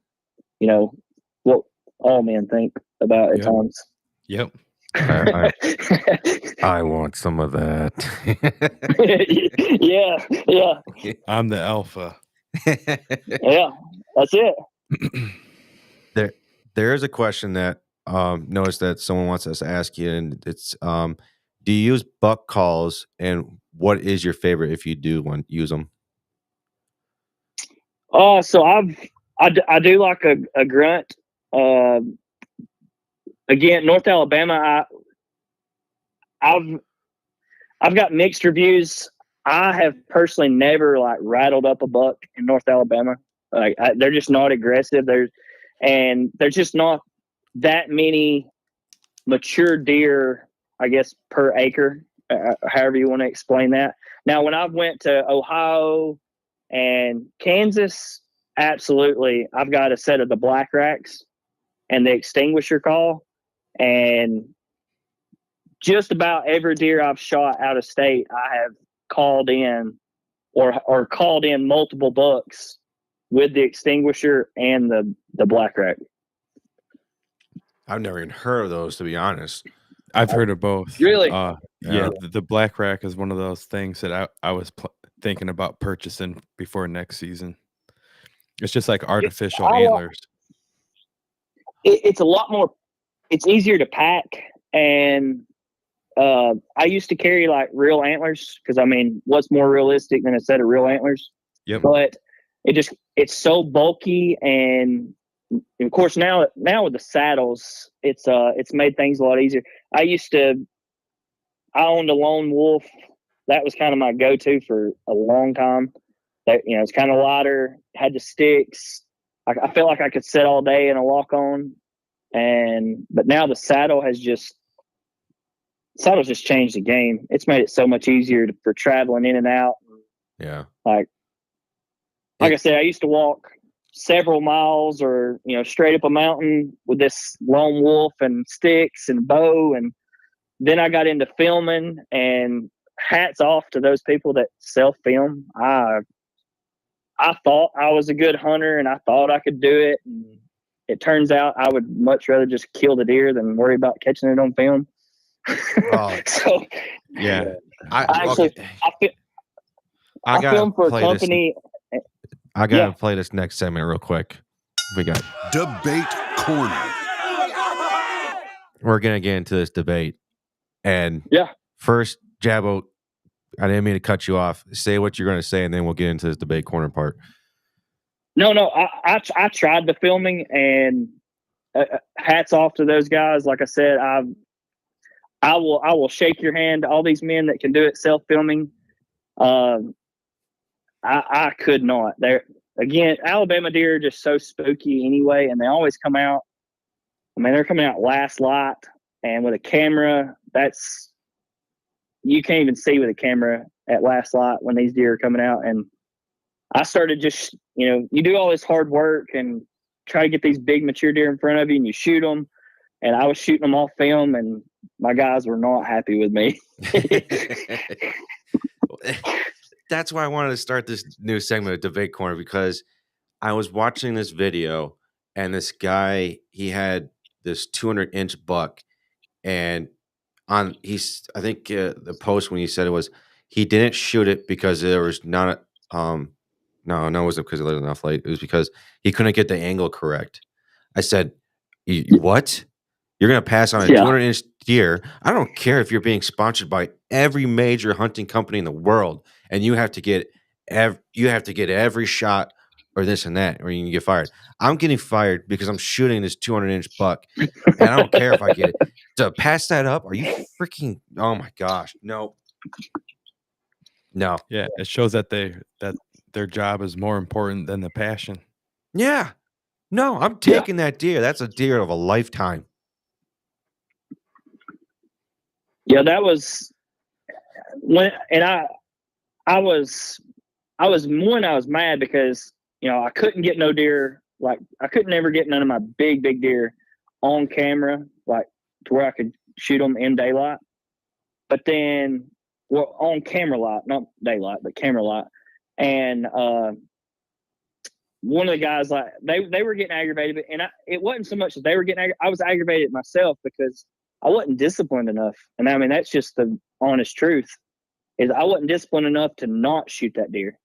what all men think about at times. Yep. I want some of that. Yeah. I'm the alpha. Yeah, that's it. There's a question that noticed that someone wants us to ask you, and it's do you use buck calls, and what is your favorite if you do use them? So I do like a grunt. Again, North Alabama, I've got mixed reviews. I have personally never rattled up a buck in North Alabama. They're just not aggressive. There's just not that many mature deer, I guess, per acre, however you want to explain that. Now, when I went to Ohio and Kansas, absolutely, I've got a set of the black racks and the extinguisher call, and just about every deer I've shot out of state, I have called in or called in multiple bucks with the extinguisher and the black rack. I've never even heard of those, to be honest. I've heard of both. Really? Yeah, the black rack is one of those things that I was thinking about purchasing before next season. It's just like artificial antlers. It's a lot more. It's easier to pack, and I used to carry real antlers because what's more realistic than a set of real antlers? Yep. But it's so bulky, and of course now with the saddles, it's made things a lot easier. I owned a Lone Wolf. That was kind of my go-to for a long time. That it's kind of lighter, had the sticks. I felt like I could sit all day in a lock on, but now the saddle's just changed the game. It's made it so much easier for traveling in and out. Yeah. Like I said, I used to walk several miles or, straight up a mountain with this lone wolf and sticks and bow. And then I got into filming, and hats off to those people that self-film. I thought I was a good hunter, and I thought I could do it. And it turns out I would much rather just kill the deer than worry about catching it on film. Oh, so Yeah. I gotta filmed for a play company. I gotta play this next segment real quick. We got Debate Corner. We're gonna get into this debate, and first, Jabbo, I didn't mean to cut you off. Say what you're gonna say, and then we'll get into this debate corner part. No, I tried the filming, and hats off to those guys. Like I said, I will shake your hand to all these men that can do it self-filming. I could not. Again, Alabama deer are just so spooky anyway, and they always come out. I mean, they're coming out last light, and with a camera, you can't even see with a camera at last light when these deer are coming out. And I started just, you do all this hard work and try to get these big mature deer in front of you, and you shoot them. And I was shooting them off film, and my guys were not happy with me. That's why I wanted to start this new segment of Debate Corner, because I was watching this video, and this guy, he had this 200-inch buck, and I think the post when he said it was he didn't shoot it because there was not no, it wasn't because it was enough light. It was because he couldn't get the angle correct. I said, what? You're going to pass on a 200-inch deer? I don't care if you're being sponsored by every major hunting company in the world, and you have to get every shot or this and that, or you can get fired. I'm getting fired because I'm shooting this 200-inch buck, and I don't care if I get it. To pass that up? Are you freaking? Oh my gosh, no. Yeah, it shows that their job is more important than the passion. Yeah, no, I'm taking that deer. That's a deer of a lifetime. Yeah, that was when, and I was mad because I couldn't get no deer. Like I couldn't ever get none of my big deer on camera, like to where I could shoot them in daylight. But then, on camera light, not daylight, but camera light. And one of the guys, like they were getting aggravated, and it wasn't so much that they were getting aggravated. I was aggravated myself because I wasn't disciplined enough. And I mean, that's just the honest truth, is I wasn't disciplined enough to not shoot that deer.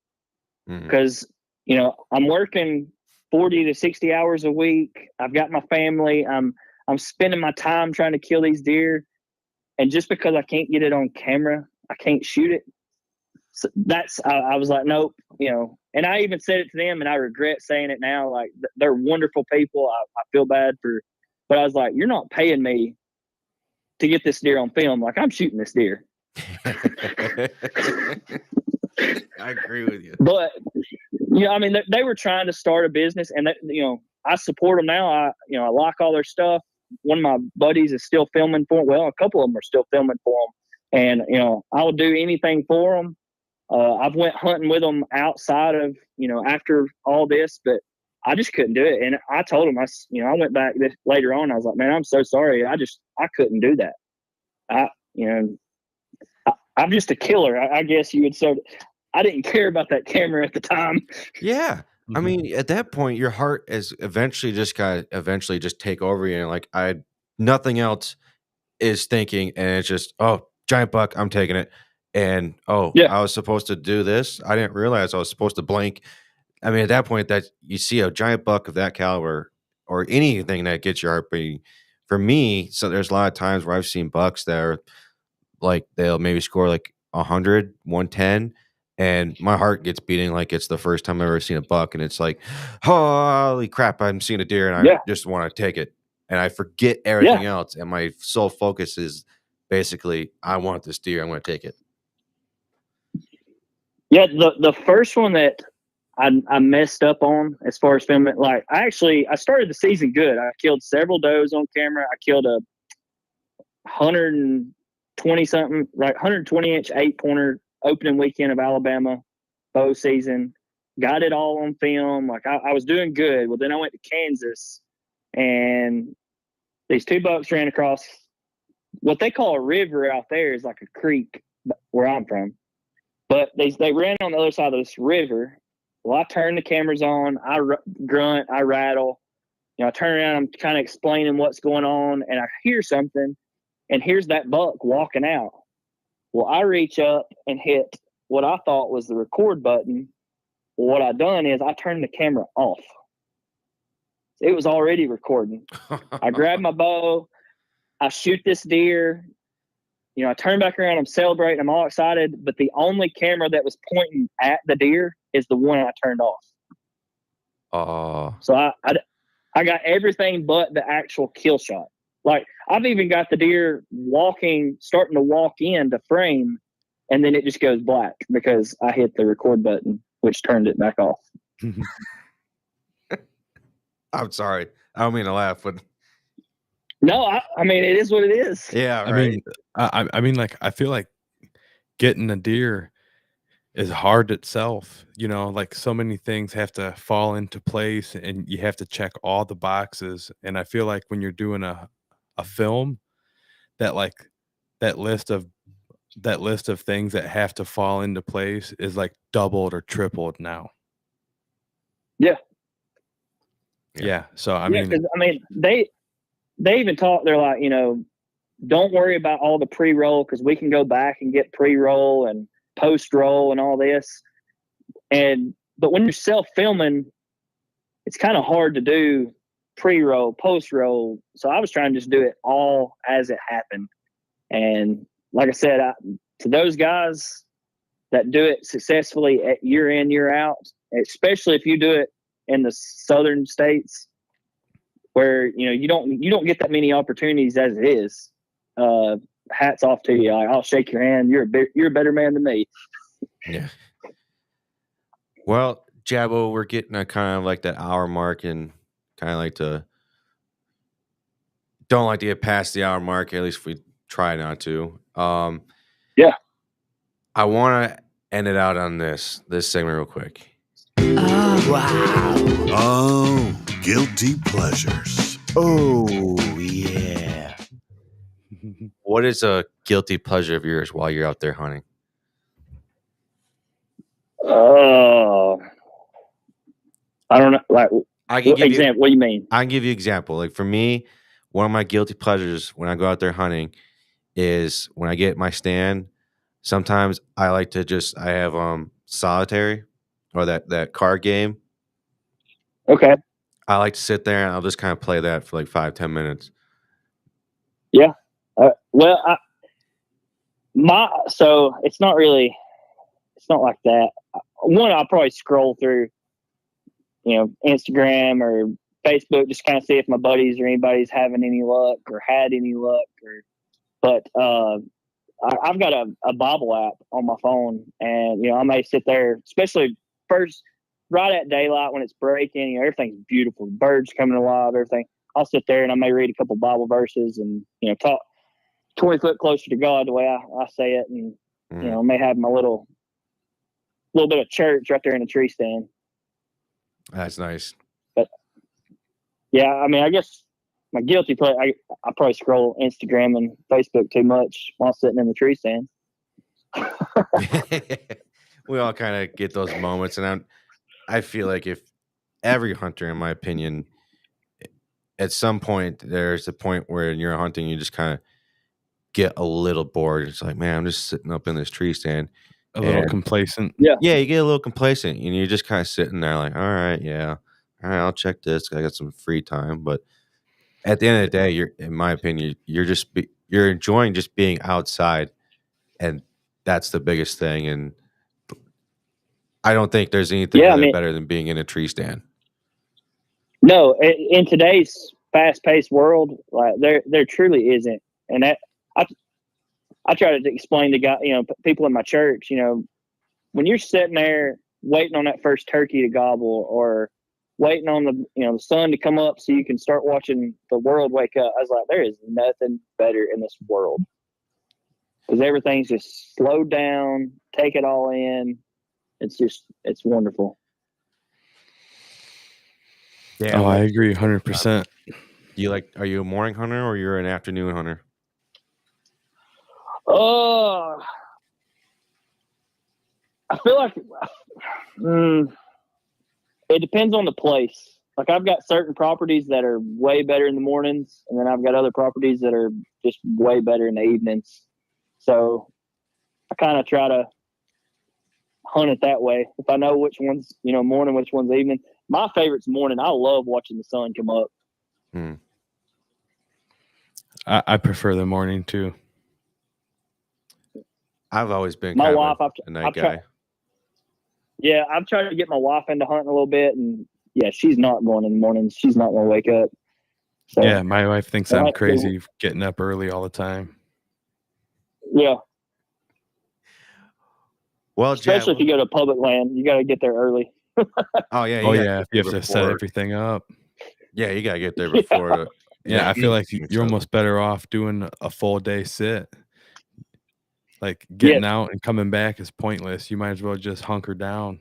Because, I'm working 40 to 60 hours a week. I've got my family. I'm spending my time trying to kill these deer. And just because I can't get it on camera, I can't shoot it. So I was like, nope, and I even said it to them, and I regret saying it now. Like, they're wonderful people. I feel bad but I was like, you're not paying me to get this deer on film. Like, I'm shooting this deer. I agree with you. But, I mean, they were trying to start a business, and I support them now. I like all their stuff. One of my buddies is still filming for them. Well, a couple of them are still filming for them. And, I will do anything for them. I've went hunting with them outside of, after all this, but I just couldn't do it. And I told him, I went back later on. I was like, man, I'm so sorry. I couldn't do that. I'm just a killer. I guess you would say. I didn't care about that camera at the time. Yeah. I mean, at that point, your heart is eventually just take over you. And nothing else is thinking. And it's just, oh, giant buck, I'm taking it. And, I was supposed to do this. I didn't realize I was supposed to blink. I mean, at that point, that you see a giant buck of that caliber or anything that gets your heart beating. For me, so there's a lot of times where I've seen bucks that are like, they'll maybe score like 100, 110. And my heart gets beating like it's the first time I've ever seen a buck. And it's like, holy crap, I'm seeing a deer and I just want to take it. And I forget everything else. And my sole focus is basically, I want this deer. I'm going to take it. Yeah, the first one that I messed up on as far as filming. Like I started the season good. I killed several does on camera. I killed a 120 something, like 120-inch 8-pointer opening weekend of Alabama bow season. Got it all on film. Like I was doing good. Well, then I went to Kansas, and these two bucks ran across what they call a river out there is like a creek where I'm from. But they ran on the other side of this river. Well, I turn the cameras on. I grunt. I rattle. I turn around. I'm kind of explaining what's going on, and I hear something, and here's that buck walking out. Well, I reach up and hit what I thought was the record button. Well, what I done is I turned the camera off. It was already recording. I grab my bow. I shoot this deer. I turn back around. I'm celebrating. I'm all excited. But the only camera that was pointing at the deer is the one I turned off. Oh. So I got everything but the actual kill shot. Like I've even got the deer starting to walk in to frame, and then it just goes black because I hit the record button, which turned it back off. I'm sorry. I don't mean to laugh, but no, I mean it is what it is. Yeah, right. I mean, like I feel like getting a deer is hard itself. Like so many things have to fall into place, and you have to check all the boxes. And I feel like when you're doing a film, that list of things that have to fall into place is like doubled or tripled now. Yeah. So I mean, they even talk. They're like, don't worry about all the pre-roll because we can go back and get pre-roll and post-roll and all this. But when you're self-filming, it's kind of hard to do pre-roll, post-roll. So I was trying to just do it all as it happened. And like I said, to those guys that do it successfully at year in, year out, especially if you do it in the southern states where, you don't get that many opportunities as it is. Hats off to you. I'll shake your hand. You're a better man than me. Yeah. Well, Jabbo, we're getting a kind of like that hour mark, and kind of don't like to get past the hour mark. At least we try not to. Yeah. I want to end it out on this segment real quick. Oh, wow. Oh, guilty pleasures. Oh, yeah. What is a guilty pleasure of yours while you're out there hunting? I don't know. Like, I can give example. What do you mean? I can give you an example. Like for me, one of my guilty pleasures when I go out there hunting is when I get my stand. Sometimes I like to I have solitary or that card game. Okay. I like to sit there and I'll just kind of play that for like 5-10 minutes. Yeah. So it's not like that. One, I'll probably scroll through, Instagram or Facebook, just kind of see if my buddies or anybody's having any luck or had any luck. But I've got a Bible app on my phone, and I may sit there, especially first right at daylight when it's breaking. Everything's beautiful, birds coming alive, everything. I'll sit there and I may read a couple Bible verses and talk 20 foot closer to God the way I say it, and I may have my little bit of church right there in the tree stand. That's nice. But yeah, I mean, I guess my guilty pleasure, I probably scroll Instagram and Facebook too much while sitting in the tree stand. We all kind of get those moments, and I feel like if every hunter, in my opinion, at some point there's a point where you're hunting, you just kind of get a little bored. It's like, man, I'm just sitting up in this tree stand. A little complacent. Yeah, you get a little complacent, and you're just kind of sitting there like, all right, I'll check this. I got some free time. But at the end of the day, in my opinion, you're enjoying just being outside, and that's the biggest thing. And I don't think there's anything better than being in a tree stand. No, in today's fast-paced world, like there truly isn't. And that I try to explain to people in my church, when you're sitting there waiting on that first turkey to gobble, or waiting on the sun to come up so you can start watching the world wake up. I was like, there is nothing better in this world, because everything's just slowed down. Take it all in. It's wonderful. Yeah. Oh, I agree 100%. Are you a morning hunter or you're an afternoon hunter? Oh, I feel like it depends on the place. Like, I've got certain properties that are way better in the mornings, and then I've got other properties that are just way better in the evenings. So I kind of try to hunt it that way. If I know which one's morning, which one's evening. My favorite's morning. I love watching the sun come up. I prefer the morning too. I've always been My kind wife, of a night guy. Yeah, I've tried to get my wife into hunting a little bit, and yeah, she's not going in the mornings. She's not going to wake up. So, Yeah, my wife thinks I'm Right. crazy getting up early all the time. yeah, Well, especially if you go to public land, you got to get there early. Oh yeah. Oh gotta yeah, get if you there have to set before- everything up. Yeah, you gotta get there before. Yeah, I feel like evening you're stuff. almost better off doing a full day sit. Like getting Yes. out and coming back is pointless. You might as well just hunker down.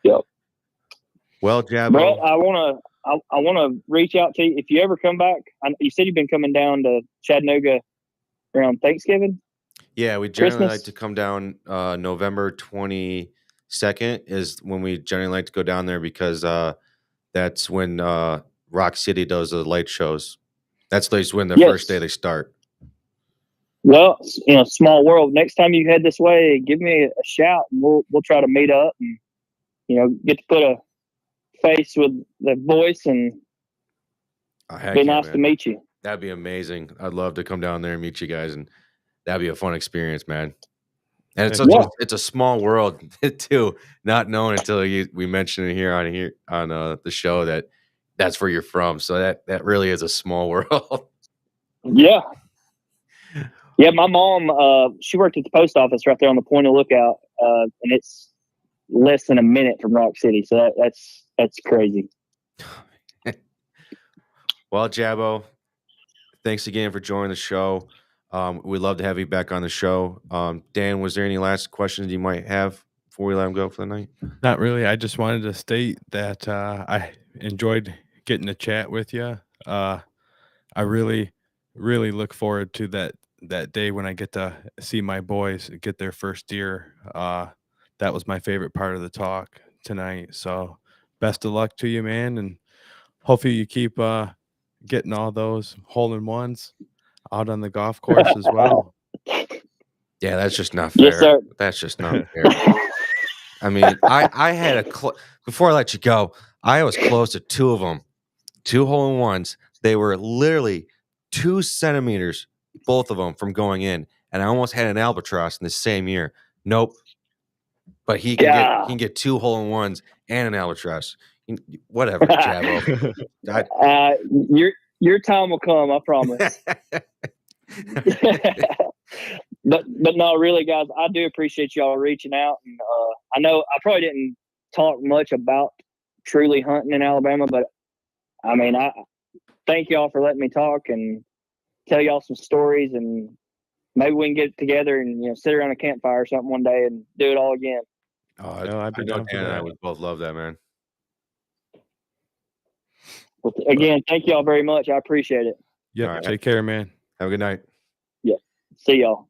Yep. Well, Jabbo, Brett, I want to reach out to you if you ever come back. You said you've been coming down to Chattanooga around Thanksgiving. yeah, we generally Christmas? like to come down. November 22nd is when we generally like to go down there, because that's when Rock City does the light shows. That's when the Yes. first day they start. Well, small world. Next time you head this way, give me a shout, and we'll try to meet up and get to put a face with the voice, and Oh, heck be yeah, nice man. to meet you. That'd be amazing. I'd love to come down there and meet you guys, and that'd be a fun experience, man. And it's Heck such yeah. it's a small world too. Not known until we mention it here on the show that's where you're from. So that really is a small world. Yeah. Yeah, my mom, she worked at the post office right there on the Point of Lookout, and it's less than a minute from Rock City. So that's crazy. Well, Jabbo, thanks again for joining the show. We'd love to have you back on the show. Dan, was there any last questions you might have before we let him go for the night? Not really. I just wanted to state that I enjoyed getting to chat with you. I really, really look forward to that day when I get to see my boys get their first deer. That was my favorite part of the talk tonight. So best of luck to you, man, and hopefully you keep getting all those hole-in-ones out on the golf course as well. Yeah, that's just not fair. Yes, sir. That's just not fair. I mean, I had before I let you go, I was close to two of them, 2 hole-in-ones. They were literally 2 centimeters, both of them, from going in, and I almost had an albatross in the same year. Nope. But he can get 2 hole-in-ones and an albatross. Whatever, Jabbo. Your time will come, I promise. But no, really, guys, I do appreciate y'all reaching out, and I know I probably didn't talk much about truly hunting in Alabama, but I mean, I thank y'all for letting me talk and tell y'all some stories, and maybe we can get together and sit around a campfire or something one day and do it all again. Oh, No, I'd be I know down for Dan and I that. would both love that, man. Well, again, thank y'all very much. I appreciate it. Yep. All right. Take care, man. Have a good night. See y'all.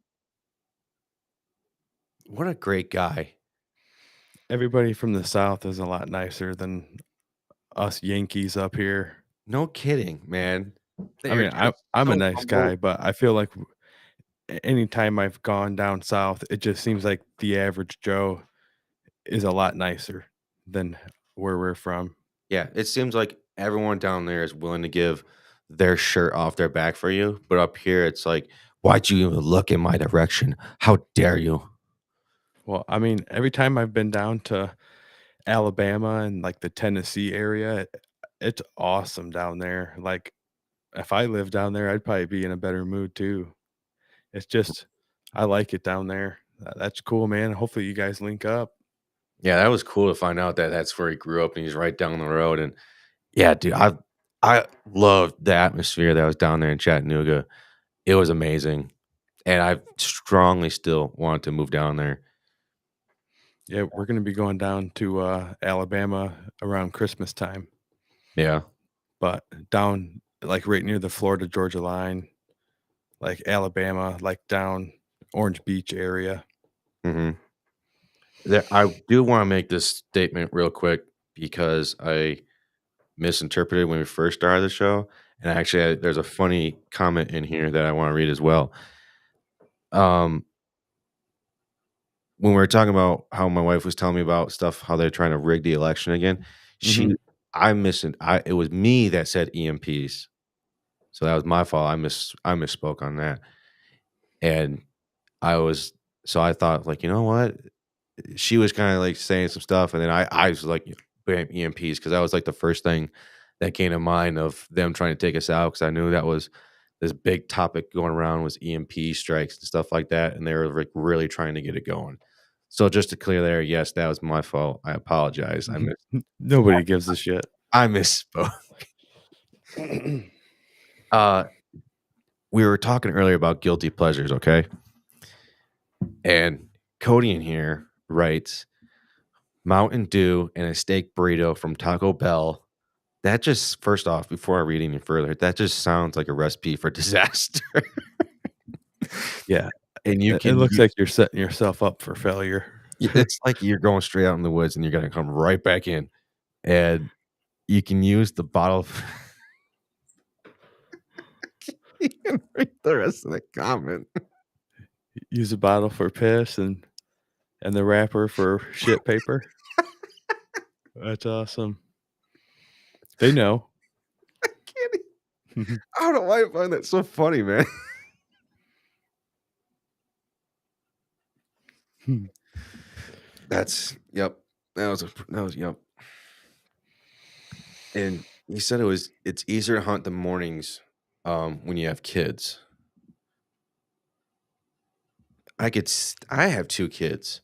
What a great guy. Everybody from the South is a lot nicer than us Yankees up here. No kidding, man. I mean, I'm a nice guy, but I feel like anytime I've gone down south, it just seems like the average Joe is a lot nicer than where we're from. Yeah, it seems like everyone down there is willing to give their shirt off their back for you, but up here it's like, why'd you even look in my direction? How dare you? Well, I mean, every time I've been down to Alabama and like the Tennessee area, it's awesome down there. Like, if I lived down there, I'd probably be in a better mood too. It's just, I like it down there. That's cool, man. Hopefully you guys link up. Yeah, that was cool to find out that that's where he grew up and he's right down the road. And yeah, dude, I loved the atmosphere that was down there in Chattanooga. It was amazing. And I strongly still want to move down there. Yeah, we're gonna be going down to Alabama around Christmas time, Yeah. but down like right near the Florida Georgia line, like Alabama, like down Orange Beach area. hmm I do want to make this statement real quick because I misinterpreted when we first started the show. And actually, there's a funny comment in here that I want to read as well. Um, when we were talking about how my wife was telling me about stuff, how they're trying to rig the election again, she, Mhm. it was me that said EMPs, so that was my fault. I misspoke on that, and I was, so I thought like, you know what, she was kind of like saying some stuff, and then I was like, bam, EMPs, because that was like the first thing that came to mind of them trying to take us out, because I knew that was this big topic going around was EMP strikes and stuff like that, and they were like really trying to get it going. So just to clear there, yes, that was my fault. I apologize. Nobody gives a shit. I misspoke. Uh, we were talking earlier about guilty pleasures, okay? And Cody in here writes Mountain Dew and a steak burrito from Taco Bell. That just, first off, before I read any further, that just sounds like a recipe for disaster. Yeah, And you it looks like you're setting yourself up for failure. it's like you're going straight out in the woods and you're going to come right back in. And you can use the bottle. You can read the rest of the comment. Use a bottle for piss and the wrapper for shit paper. That's awesome. They know. I don't know why I find that so funny, man. That's, yep. That was yep. And he said it's easier to hunt the mornings when you have kids. I have 2 kids.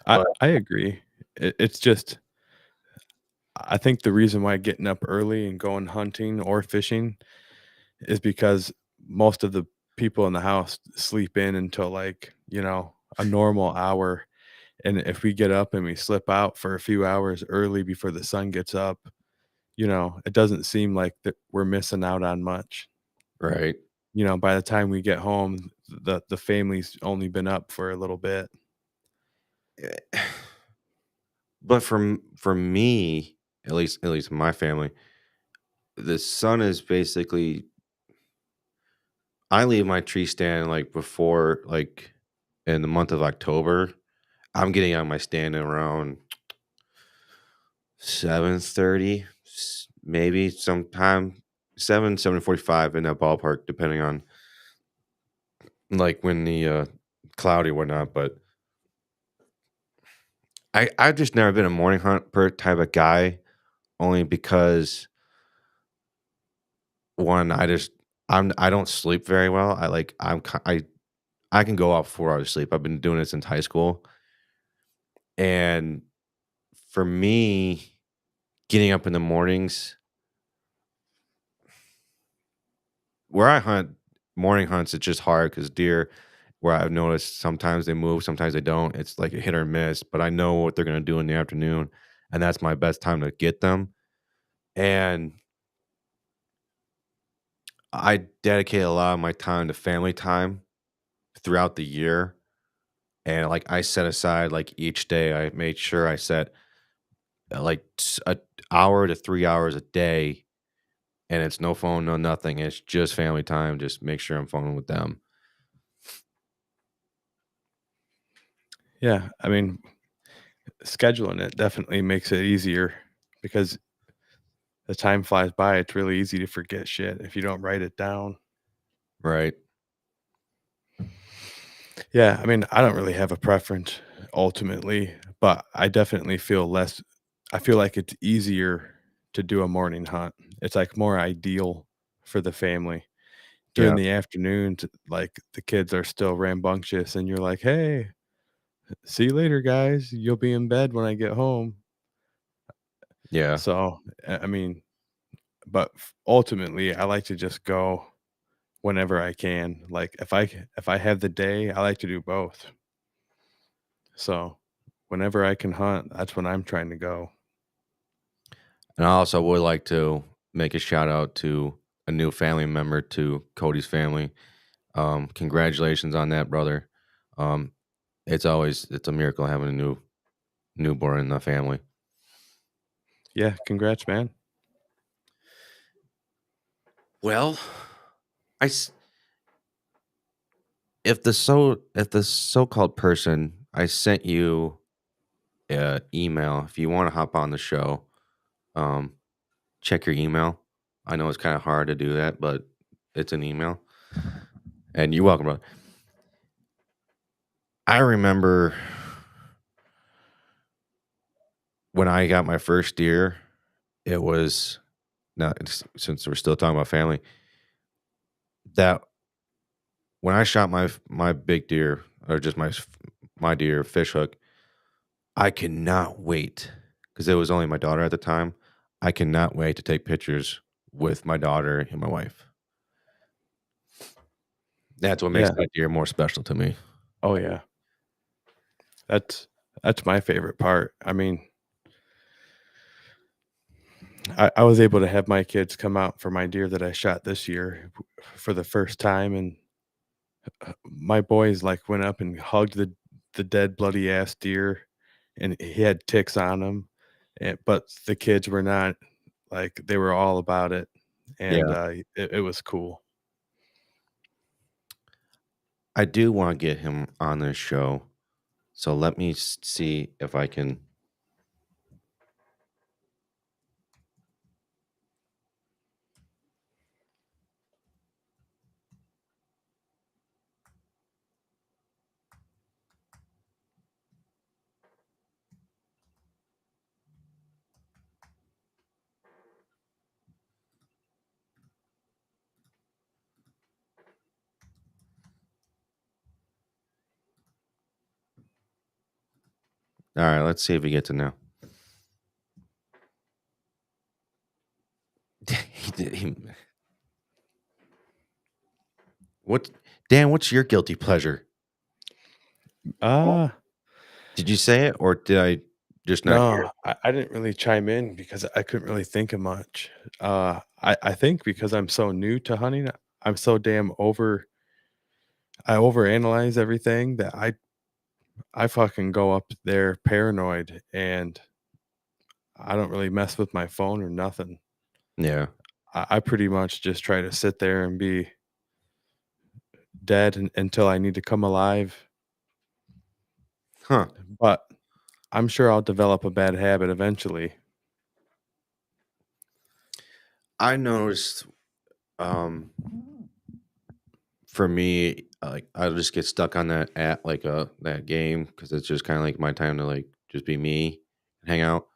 I But- I agree. It's just I think the reason why getting up early and going hunting or fishing is because most of the people in the house sleep in until like, a normal hour. And if we get up and we slip out for a few hours early before the sun gets up, it doesn't seem like that we're missing out on much. Right. By the time we get home, the family's only been up for a little bit. But for me, at least my family, the sun is basically, I leave my tree stand like before, like in the month of October. I'm getting on my stand around 7:30, maybe sometime 7:45 in that ballpark, depending on like when the cloudy or whatnot. But I've just never been a morning hunt per type of guy, only because one, I don't sleep very well. I can go off 4 hours of sleep. I've been doing it since high school. And for me, getting up in the mornings, where I hunt, morning hunts, it's just hard because deer, where I've noticed sometimes they move, sometimes they don't. It's like a hit or miss, but I know what they're going to do in the afternoon. And that's my best time to get them. And I dedicate a lot of my time to family time throughout the year. And like I set aside like each day, I made sure I set like a hour to 3 hours a day, and it's no phone, no nothing. It's just family time. Just make sure I'm phoning with them. Yeah, I mean, scheduling it definitely makes it easier because the time flies by. It's really easy to forget shit if you don't write it down. Right. Yeah, I mean, I don't really have a preference ultimately, but I definitely feel less. I feel like it's easier to do a morning hunt. It's like more ideal for the family during Yeah. the afternoon, like the kids are still rambunctious, and you're like, "Hey, see you later, guys. You'll be in bed when I get home." Yeah. So, I mean, but ultimately, I like to just go whenever I can. Like if I have the day, I like to do both. So, whenever I can hunt, that's when I'm trying to go. And I also would like to make a shout out to a new family member to Cody's family. Congratulations on that, brother. Um, it's a miracle having a newborn in the family. Yeah, congrats, man. Well, I s- if the so-called person I sent you an email, if you want to hop on the show, um, check your email. I know it's kind of hard to do that, but it's an email. And you're welcome, brother. I remember when I got my first deer, it was not since we're still talking about family, that when I shot my big deer or just my deer fish hook, I cannot wait because it was only my daughter at the time. I cannot wait to take pictures with my daughter and my wife. That's what makes Yeah. that deer more special to me. Oh yeah. That's that's my favorite part. I mean, I was able to have my kids come out for my deer that I shot this year for the first time, and my boys like went up and hugged the dead bloody ass deer, and he had ticks on him, and but the kids were not like they were all about it, and Yeah, it was cool. I do want to get him on this show. So let me see if I can. All right, let's see if he gets it now. He did. What, Dan? What's your guilty pleasure? Ah, Did you say it or did I just not hear no, it? I didn't really chime in because I couldn't really think of much. I think because I'm so new to hunting, I'm so damn I overanalyze everything that I fucking go up there paranoid, and I don't really mess with my phone or nothing. Yeah. I pretty much just try to sit there and be dead until I need to come alive. Huh. But I'm sure I'll develop a bad habit eventually. I noticed um for me, like I just get stuck on that at like that game because it's just kind of like my time to like just be me, hang out.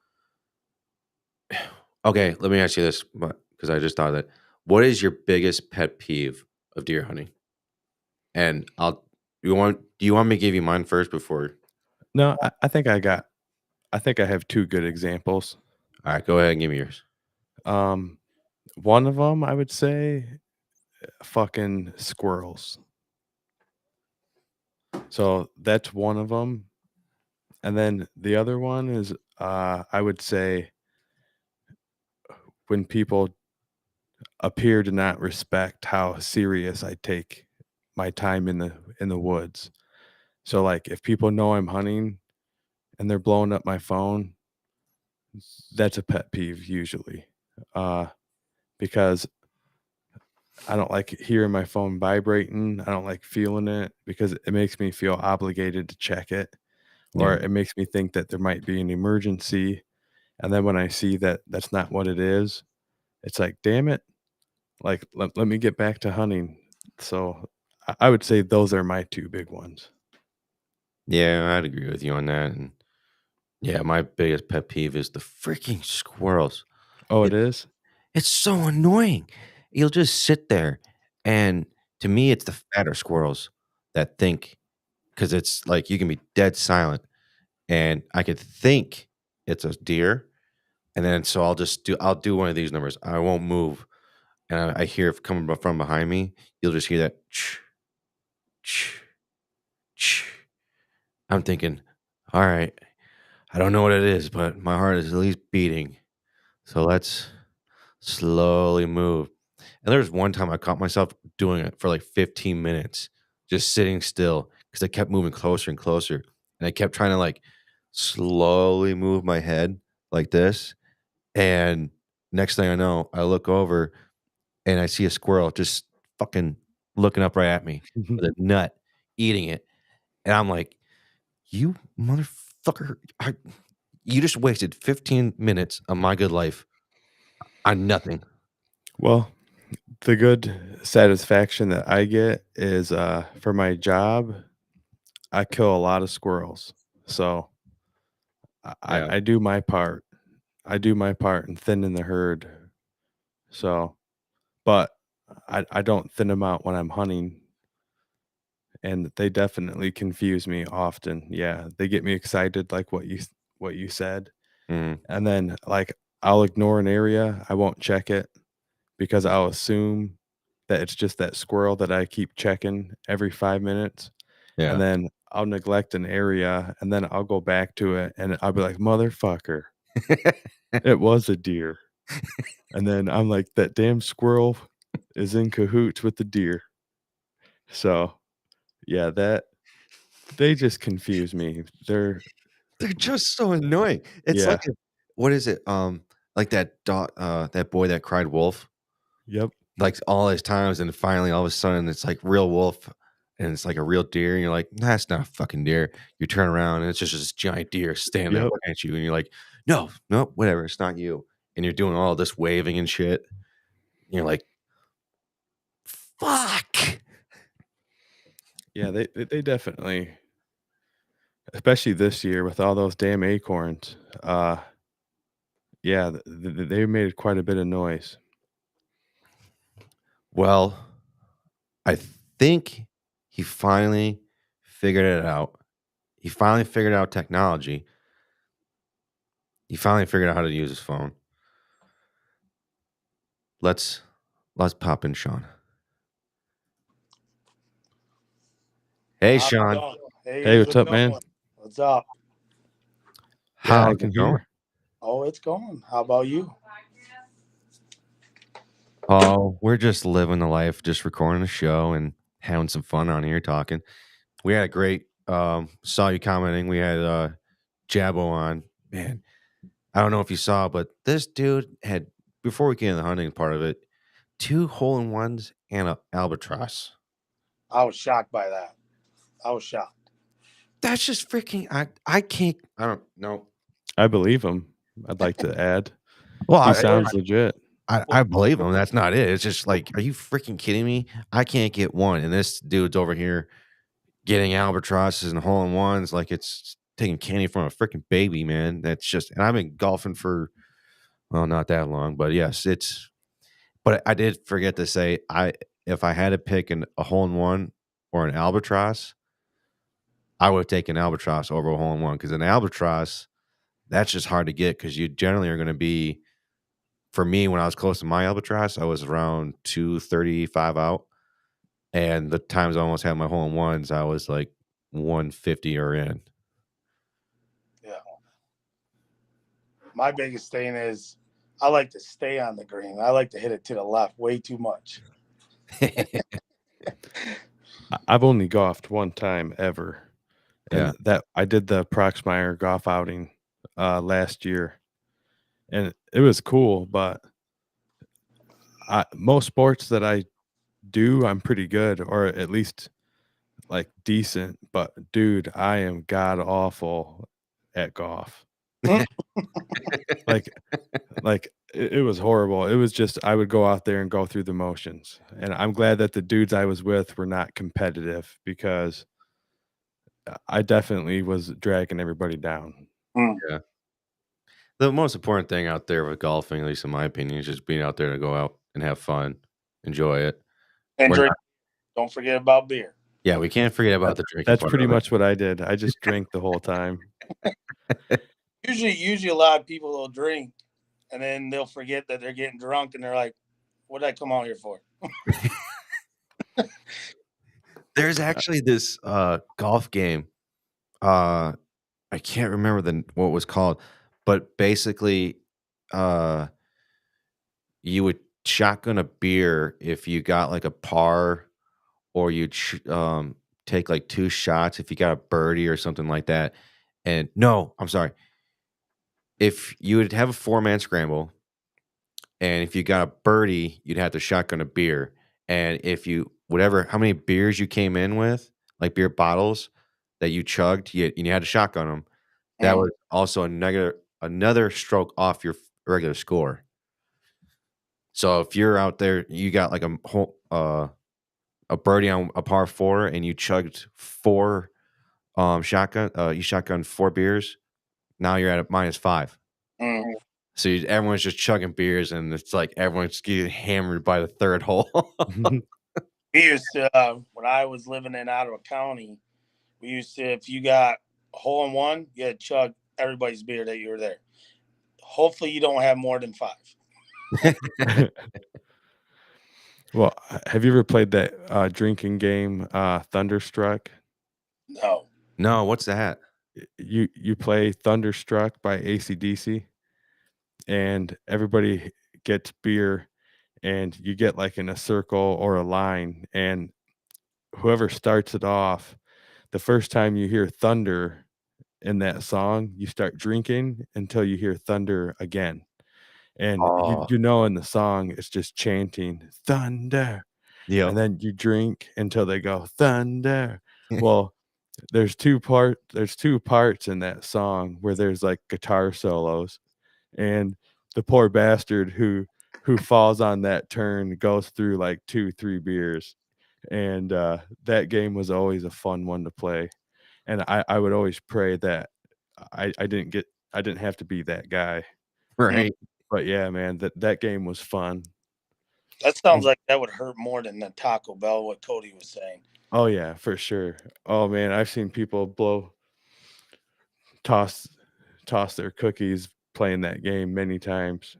Okay, let me ask you this, because I just thought of that. What is your biggest pet peeve of deer hunting? And do you want me to give you mine first before? No, I think I have 2 good examples. All right, go ahead and give me yours. Um, one of them, I would say, fucking squirrels. So that's one of them, and then the other one is, I would say when people appear to not respect how serious I take my time in the woods. So, like, if people know I'm hunting and they're blowing up my phone, that's a pet peeve usually, uh, because I don't like hearing my phone vibrating. I don't like feeling it because it makes me feel obligated to check it, or Yeah. it makes me think that there might be an emergency. And then when I see that that's not what it is, it's like, damn it. Like, let me get back to hunting. So I would say those are my 2 big ones. Yeah, I'd agree with you on that. And yeah, my biggest pet peeve is the freaking squirrels. Oh, it It is? it's so annoying. You'll just sit there. And to me, it's the fatter squirrels that think, because it's like you can be dead silent, and I could think it's a deer, and then so I'll do one of these numbers. I won't move, and I hear it coming from behind me. You'll just hear that. Ch, ch. I'm thinking, all right, I don't know what it is, but my heart is at least beating. So let's slowly move. And there's one time I caught myself doing it for like 15 minutes, just sitting still because I kept moving closer and closer. And I kept trying to like slowly move my head like this. And next thing I know, I look over and I see a squirrel just fucking looking up right at me with a nut, eating it. And I'm like, you motherfucker, you just wasted 15 minutes of my good life on nothing. Well, the good satisfaction that I get is for my job, I kill a lot of squirrels. So Yeah. I do my part. I do my part in thinning the herd. So, but I don't thin them out when I'm hunting, and they definitely confuse me often. Yeah, they get me excited, like what you said, Mhm. and then like I'll ignore an area. I won't check it because I'll assume that it's just that squirrel that I keep checking every 5 minutes, Yeah. and then I'll neglect an area, and then I'll go back to it, and I'll be like, "Motherfucker, it was a deer." And then I'm like, "That damn squirrel is in cahoots with the deer." So, yeah, that they just confuse me. They're just so annoying. It's Yeah. like what is it? Like that boy that cried wolf, Yep. like all his times, and finally all of a sudden it's like real wolf, and it's like a real deer, and you're like, nah, that's not a fucking deer. You turn around and it's just this giant deer standing there Yep. looking at you, and you're like, no, no, whatever, it's not you. And you're doing all this waving and shit. And you're like, fuck. Yeah, they definitely, especially this year with all those damn acorns, yeah, they made quite a bit of noise. Well, I think he finally figured it out. He finally figured out technology. He finally figured out how to use his phone. Let's pop in Sean. Hey, How's it Sean. going? Hey, Hey, how's what's it up, man? going? What's up? Yeah, I How's can it going? hear. Oh, it's going. How about you? Oh, we're just living the life, just recording a show and having some fun on here talking. We had a great saw you commenting. We had Jabbo on. Man, I don't know if you saw, but this dude had, before we get into the hunting part of it, 2 hole-in-ones and a albatross. I was shocked by that. I was shocked. That's just freaking I can't, I don't know. I believe him. I'd like to add. Well, He sounds legit. I believe him. That's not it. It's just like, are you freaking kidding me? I can't get one, and this dude's over here getting albatrosses and hole in ones like it's taking candy from a freaking baby, man. That's just, and I've been golfing for, well, not that long, but yes, it's. But I did forget to say, if I had to pick a hole in one or an albatross, I would take an albatross over a hole in one, because an albatross, that's just hard to get, because you generally are going to be. For me, when I was close to my albatross, I was around 235 out. And the times I almost had my hole in ones, I was like 150 or in. Yeah. My biggest thing is I like to stay on the green. I like to hit it to the left way too much. I've only golfed one time ever, and Yeah. that I did the Proxmire golf outing last year, and it was cool. But most sports that I do, I'm pretty good, or at least like decent. But dude, I am god awful at golf. Like it was horrible. It was just I would go out there and go through the motions. And I'm glad that the dudes I was with were not competitive, because I definitely was dragging everybody down. Yeah. The most important thing out there with golfing, at least in my opinion, is just being out there to go out and have fun, enjoy it. And We're drink. not- Don't forget about beer. Yeah, we can't forget about the drinking. That's part pretty of it. much what I did. I just drank the whole time. Usually a lot of people will drink and then they'll forget that they're getting drunk and they're like, what did I come out here for? There's actually this golf game. I can't remember what it was called, but basically, you would shotgun a beer if you got like a par, or you'd take like 2 shots if you got a birdie or something like that. And no, I'm sorry. If you would have a 4-man scramble, and if you got a birdie, you'd have to shotgun a beer. And if you how many beers you came in with, like beer bottles that you chugged, you had to shotgun them. That was also another stroke off your regular score. So if you're out there, you got like a birdie on a par 4, and you chugged 4 you shotgunned 4 beers. Now you're at a -5. Mm. So everyone's just chugging beers, and it's like everyone's getting hammered by the 3rd hole. We used to, when I was living in Ottawa County, we used to, if you got a hole in one, you had to chug everybody's beer that you were there. Hopefully you don't have more than 5. Well, have you ever played that drinking game, Thunderstruck? No. No, what's that? You play Thunderstruck by AC/DC, and everybody gets beer, and you get like in a circle or a line, and whoever starts it off, the first time you hear thunder in that song, you start drinking until you hear thunder again. And Oh. you know in the song it's just chanting thunder. Yeah. And then you drink until they go thunder. Well, there's two parts in that song where there's like guitar solos, and the poor bastard who falls on that turn goes through like 2-3 beers. And that game was always a fun one to play. And I would always pray that I didn't have to be that guy. Right. But yeah, man, that game was fun. That sounds like that would hurt more than the Taco Bell, what Cody was saying. Oh yeah, for sure. Oh man, I've seen people toss their cookies playing that game many times.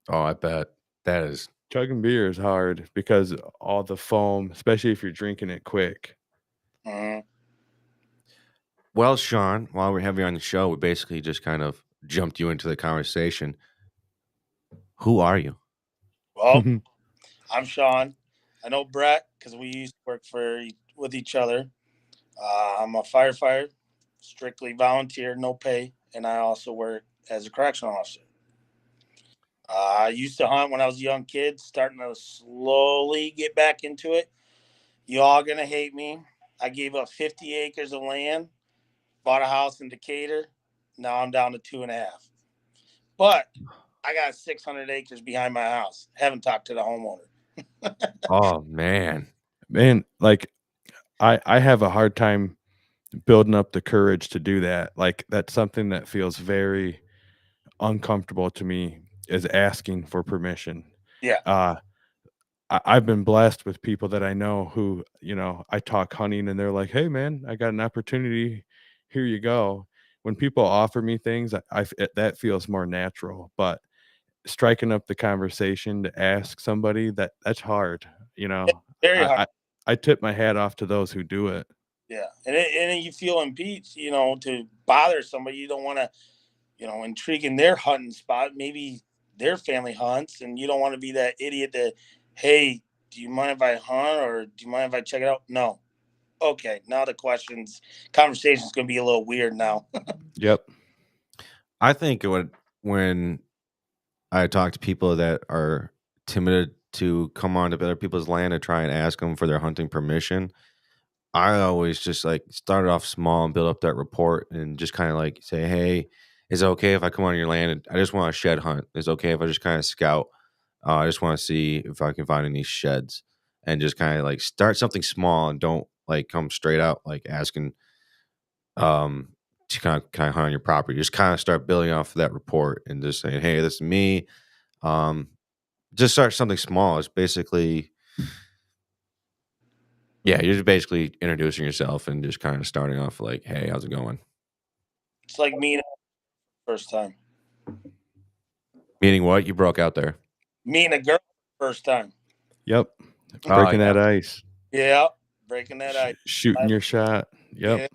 Oh, I bet. That is Chugging beer is hard because all the foam, especially if you're drinking it quick. Mhm. Well, Sean, while we have you on the show, we basically just kind of jumped you into the conversation. Who are you? Well, I'm Sean. I know Brett because we used to work with each other. I'm a firefighter, strictly volunteer, no pay, and I also work as a correctional officer. I used to hunt when I was a young kid, starting to slowly get back into it. You all gonna hate me. I gave up 50 acres of land, bought a house in Decatur. Now I'm down to 2.5. But I got 600 acres behind my house. Haven't talked to the homeowner. Oh, man. Man, like I have a hard time building up the courage to do that. Like that's something that feels very uncomfortable to me, is asking for permission. Yeah. I've been blessed with people that I know who, I talk hunting and they're like, "Hey man, I got an opportunity. Here you go." When people offer me things, that feels more natural, but striking up the conversation to ask somebody, that's hard, Very hard. I tip my hat off to those who do it. Yeah. And you feel impeached, to bother somebody. You don't want to, intrigue in their hunting spot. Maybe their family hunts, and you don't want to be that idiot that, hey, do you mind if I hunt, or do you mind if I check it out? No. Okay. Now the conversation's going to be a little weird now. Yep. I think when I talk to people that are timid to come onto other people's land and try and ask them for their hunting permission, I always just like start off small and build up that rapport, and just kind of like say, "Hey, is it okay if I come on your land? And I just want to shed hunt. Is it okay if I just kind of scout? I just want to see if I can find any sheds," and just kind of like start something small, and don't like come straight out like asking to kind of hunt on your property. Just kind of start building off that rapport and just saying, "Hey, this is me." Um, just start something small. It's basically Yeah, you're just basically introducing yourself and just kind of starting off like, "Hey, how's it going?" It's like meeting first time. Meaning what? You broke out there. Meeting a girl first time. Yep. Oh, Breaking yeah. that ice. Yeah, breaking that ice. Shooting your shot. Yep. Yeah.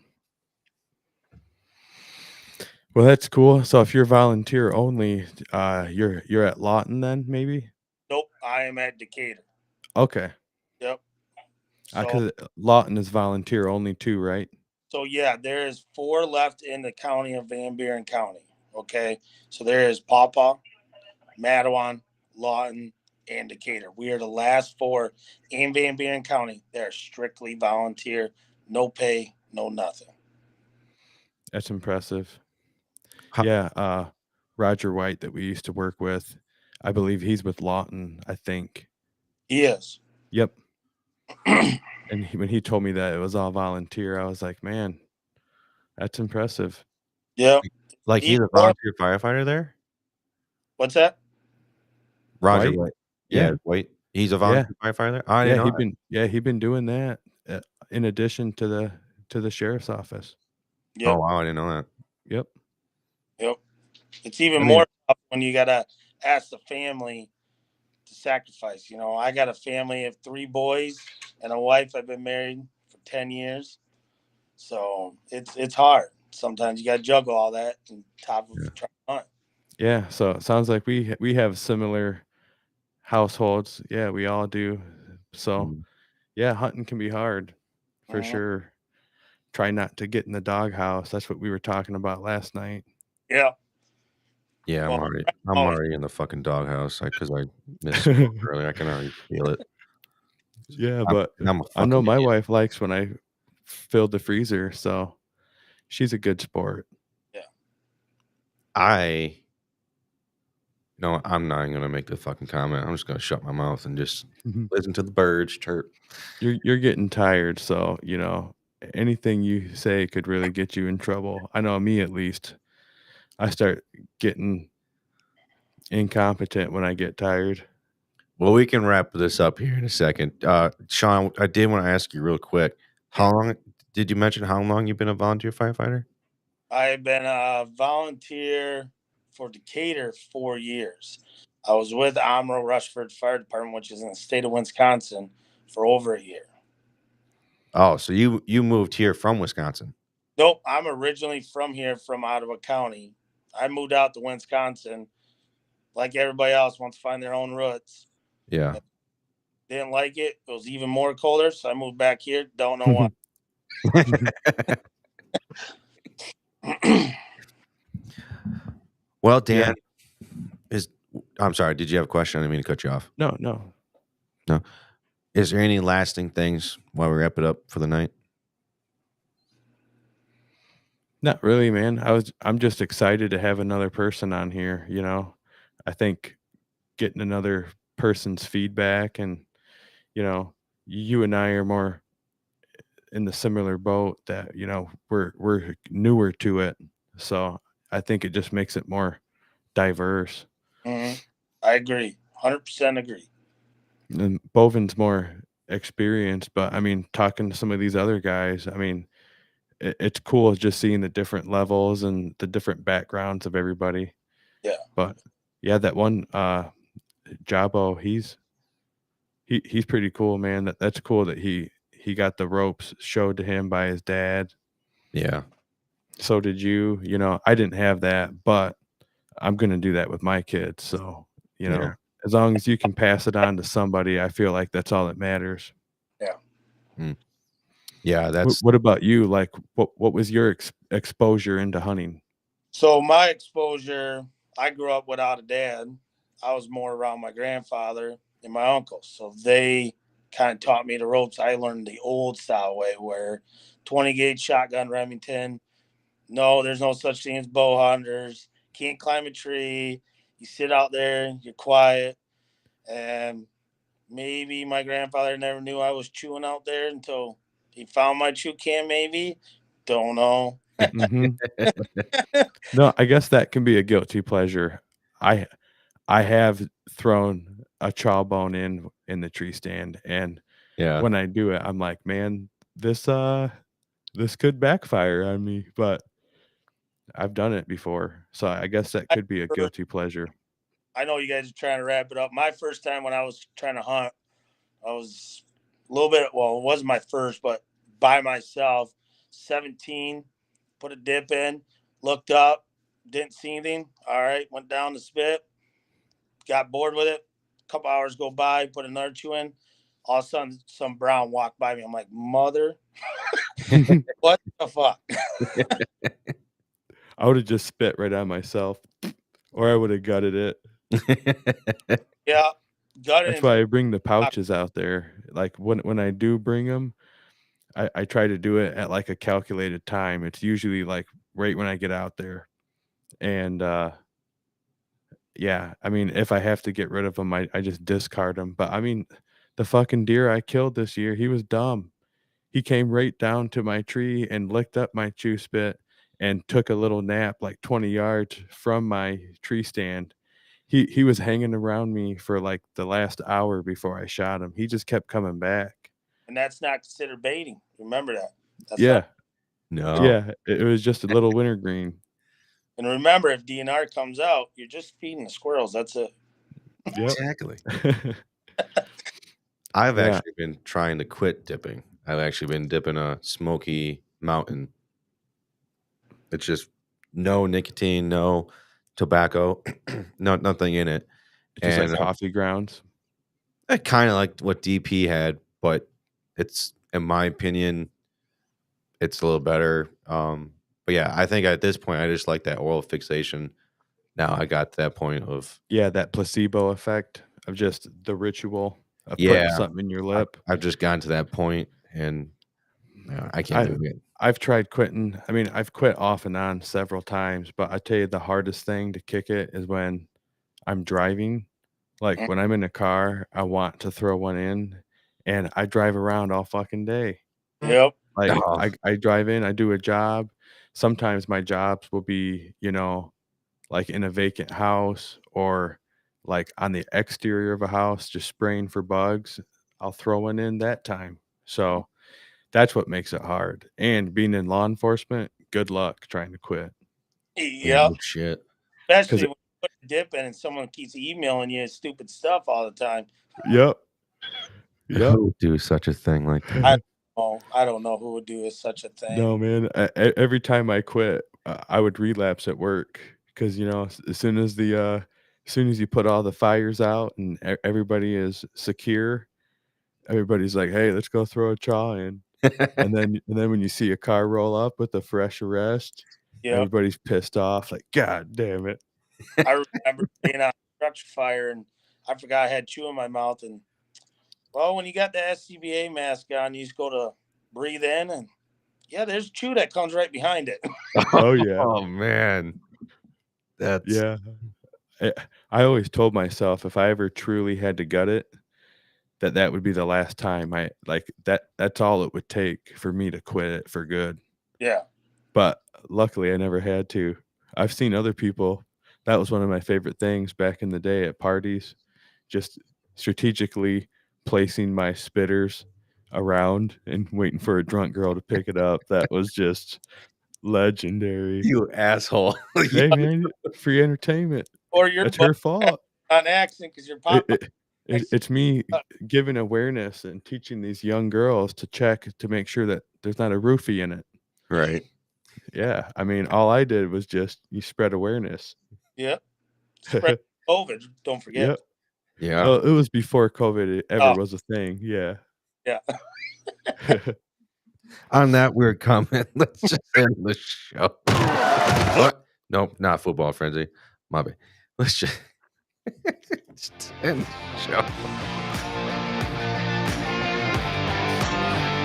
Well, that's cool. So if you're volunteer only, you're at Lawton then, maybe? Nope, I am at Decatur. Okay. Yep. So, Because Lawton is volunteer only too, right? so yeah, there is 4 left in the county of Van Buren County. Okay, so there is Pawpaw, Mattawan, Lawton, and Decatur. We are the last 4 in Van Buren County. They're strictly volunteer, no pay, no nothing. That's impressive. How- Yeah, Roger White that we used to work with, I believe he's with Lawton, I think. He is. Yep. And when he told me that it was all volunteer, I was like, man, that's impressive. Yep. Like he's a volunteer firefighter there? What's that? Roger White? White. Yeah. Yeah, White. He's a volunteer firefighter there? I didn't know. He'd been doing that in addition to the sheriff's office. Yep. Oh, wow, I didn't know that. Yep. Yep. It's even I mean- more tough when you gotta ask the family to sacrifice. You know, I got a family of 3 boys and a wife. I've been married for 10 years. So it's hard. Sometimes you gotta juggle all that on top of trying to hunt. Yeah, so it sounds like we have similar households. Yeah, we all do. So Mhm. yeah, hunting can be hard for Mhm. sure. Try not to get in the doghouse. That's what we were talking about last night. Yeah. Yeah, Well, I'm already in the fucking doghouse because I missed smoke earlier. I can already feel it. Yeah, but I'm a I know fucking my idiot. wife likes when I filled the freezer, so she's a good sport. No, I'm not even gonna make the fucking comment. I'm just gonna shut my mouth and just Mhm. listen to the birds chirp. You're getting tired, so anything you say could really get you in trouble. I know me at least. I start getting incompetent when I get tired. Well, we can wrap this up here in a second. Sean, I did want to ask you real quick. How long did you mention how long you've been a volunteer firefighter? I've been a volunteer for Decatur 4 years. I was with Amro Rushford Fire Department, which is in the state of Wisconsin, for over a year. Oh, so you moved here from Wisconsin. Nope, I'm originally from here, from Ottawa County. I moved out to Wisconsin. Like everybody else, wants to find their own roots. Yeah. Didn't like it. It was even more colder, so I moved back here. Don't know why. Well, Dan, I'm sorry. Did you have a question? I didn't mean to cut you off. No. Is there any lasting things while we wrap it up for the night? Not really, man. I'm just excited to have another person on here, I think getting another person's feedback and you and I are more in the similar boat that, we're newer to it. So I think it just makes it more diverse. I agree. 100% agree. And Bovin's more experienced, but I mean, talking to some of these other guys, I mean, it's cool just seeing the different levels and the different backgrounds of everybody. Yeah. But yeah, that one Jabo, he's pretty cool, man. That's cool that he got the ropes showed to him by his dad. Yeah. So did you. I didn't have that, but I'm gonna do that with my kids. So, Yeah. as long as you can pass it on to somebody, I feel like that's all that matters. Yeah, that's What about you? Like, what was your exposure into hunting? So my exposure, I grew up without a dad. I was more around my grandfather and my uncles. So they kind of taught me the ropes. I learned the old style way where 20 gauge shotgun Remington. No, there's no such thing as bow hunters. Can't climb a tree. You sit out there, you're quiet. And maybe my grandfather never knew I was chewing out there until he found my chew cam, maybe. Don't know. Mhm. No, I guess that can be a guilty pleasure. I have thrown a chaw bone in the tree stand, and Yeah. when I do it, I'm like, man, this could backfire on me, but I've done it before. So I guess that could be a guilty pleasure. I know you guys are trying to wrap it up. My first time when I was trying to hunt, I was a little bit, well, it wasn't my first, but by myself, 17, put a dip in, looked up, didn't see anything. All right, went down the spit, got bored with it. A couple hours go by, put another 2 in. All of a sudden, some brown walked by me. I'm like, mother, what the fuck? I would have just spit right on myself, or I would have gutted it. Yeah, got it. That's why I bring the pouches out there. Like when I do bring them, I try to do it at like a calculated time. It's usually like right when I get out there. And yeah, I mean, if I have to get rid of them, I just discard them. But I mean, the fucking deer I killed this year, he was dumb. He came right down to my tree and licked up my chew spit and took a little nap like 20 yards from my tree stand. He was hanging around me for like the last hour before I shot him. He just kept coming back. And that's not considered baiting. Remember that. That's Yeah. not. No. Yeah. It was just a little wintergreen. And remember, if DNR comes out, you're just feeding the squirrels. That's it. Yep. Exactly. I've Yeah. actually been trying to quit dipping. I've actually been dipping a Smoky Mountain. It's just no nicotine, no tobacco, nothing in it. Just And like coffee grounds. kind of like what DP had, but it's, in my opinion, it's a little better. But yeah, I think at this point, I just like that oral fixation. Now I got to that point of, Yeah, that placebo effect of just the ritual of putting Yeah. something in your lip. I've just gotten to that point, and I can't do it. I've tried quitting. I mean, I've quit off and on several times, but I tell you, the hardest thing to kick it is when I'm driving. Like when I'm in a car, I want to throw one in, and I drive around all fucking day. Yep. Like Oh. I drive in, I do a job. Sometimes my jobs will be, like in a vacant house or like on the exterior of a house, just spraying for bugs. I'll throw one in that time. So that's what makes it hard. And being in law enforcement, good luck trying to quit. Yep. No shit. Especially when you put a dip in and someone keeps emailing you stupid stuff all the time. Yep. Yep. Who would do such a thing like that? Oh, I don't know who would do such a thing. No, man. Every time I quit, I would relapse at work because as soon as you put all the fires out and everybody is secure, everybody's like, "Hey, let's go throw a chaw in." and then when you see a car roll up with a fresh arrest, Yep. everybody's pissed off. Like, God damn it! I remember being on a structure fire and I forgot I had chew in my mouth. And well, when you got the SCBA mask on, you just go to breathe in and yeah, there's chew that comes right behind it. Oh yeah. Oh man, that's Yeah. I always told myself if I ever truly had to gut it, that would be the last time. I like that's all it would take for me to quit it for good. Yeah. But luckily I never had to. I've seen other people. That was one of my favorite things back in the day at parties, just strategically placing my spitters around and waiting for a drunk girl to pick it up. That was just legendary. you asshole. Hey man, free entertainment. Or you're That's her fault. on accident because you're popping. It's me giving awareness and teaching these young girls to check to make sure that there's not a roofie in it. Right. Yeah, I mean, all I did was just you spread awareness. Yep. Spread COVID. Don't forget. Yep. Yeah. Well, it was before COVID ever was a thing. Yeah. Yeah. On that weird comment, let's just end the show. What? Nope, not football frenzy. My bad. Let's just end the show.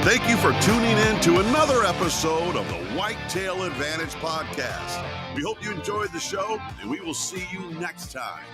Thank you for tuning in to another episode of the Whitetail Advantage podcast. We hope you enjoyed the show, and we will see you next time.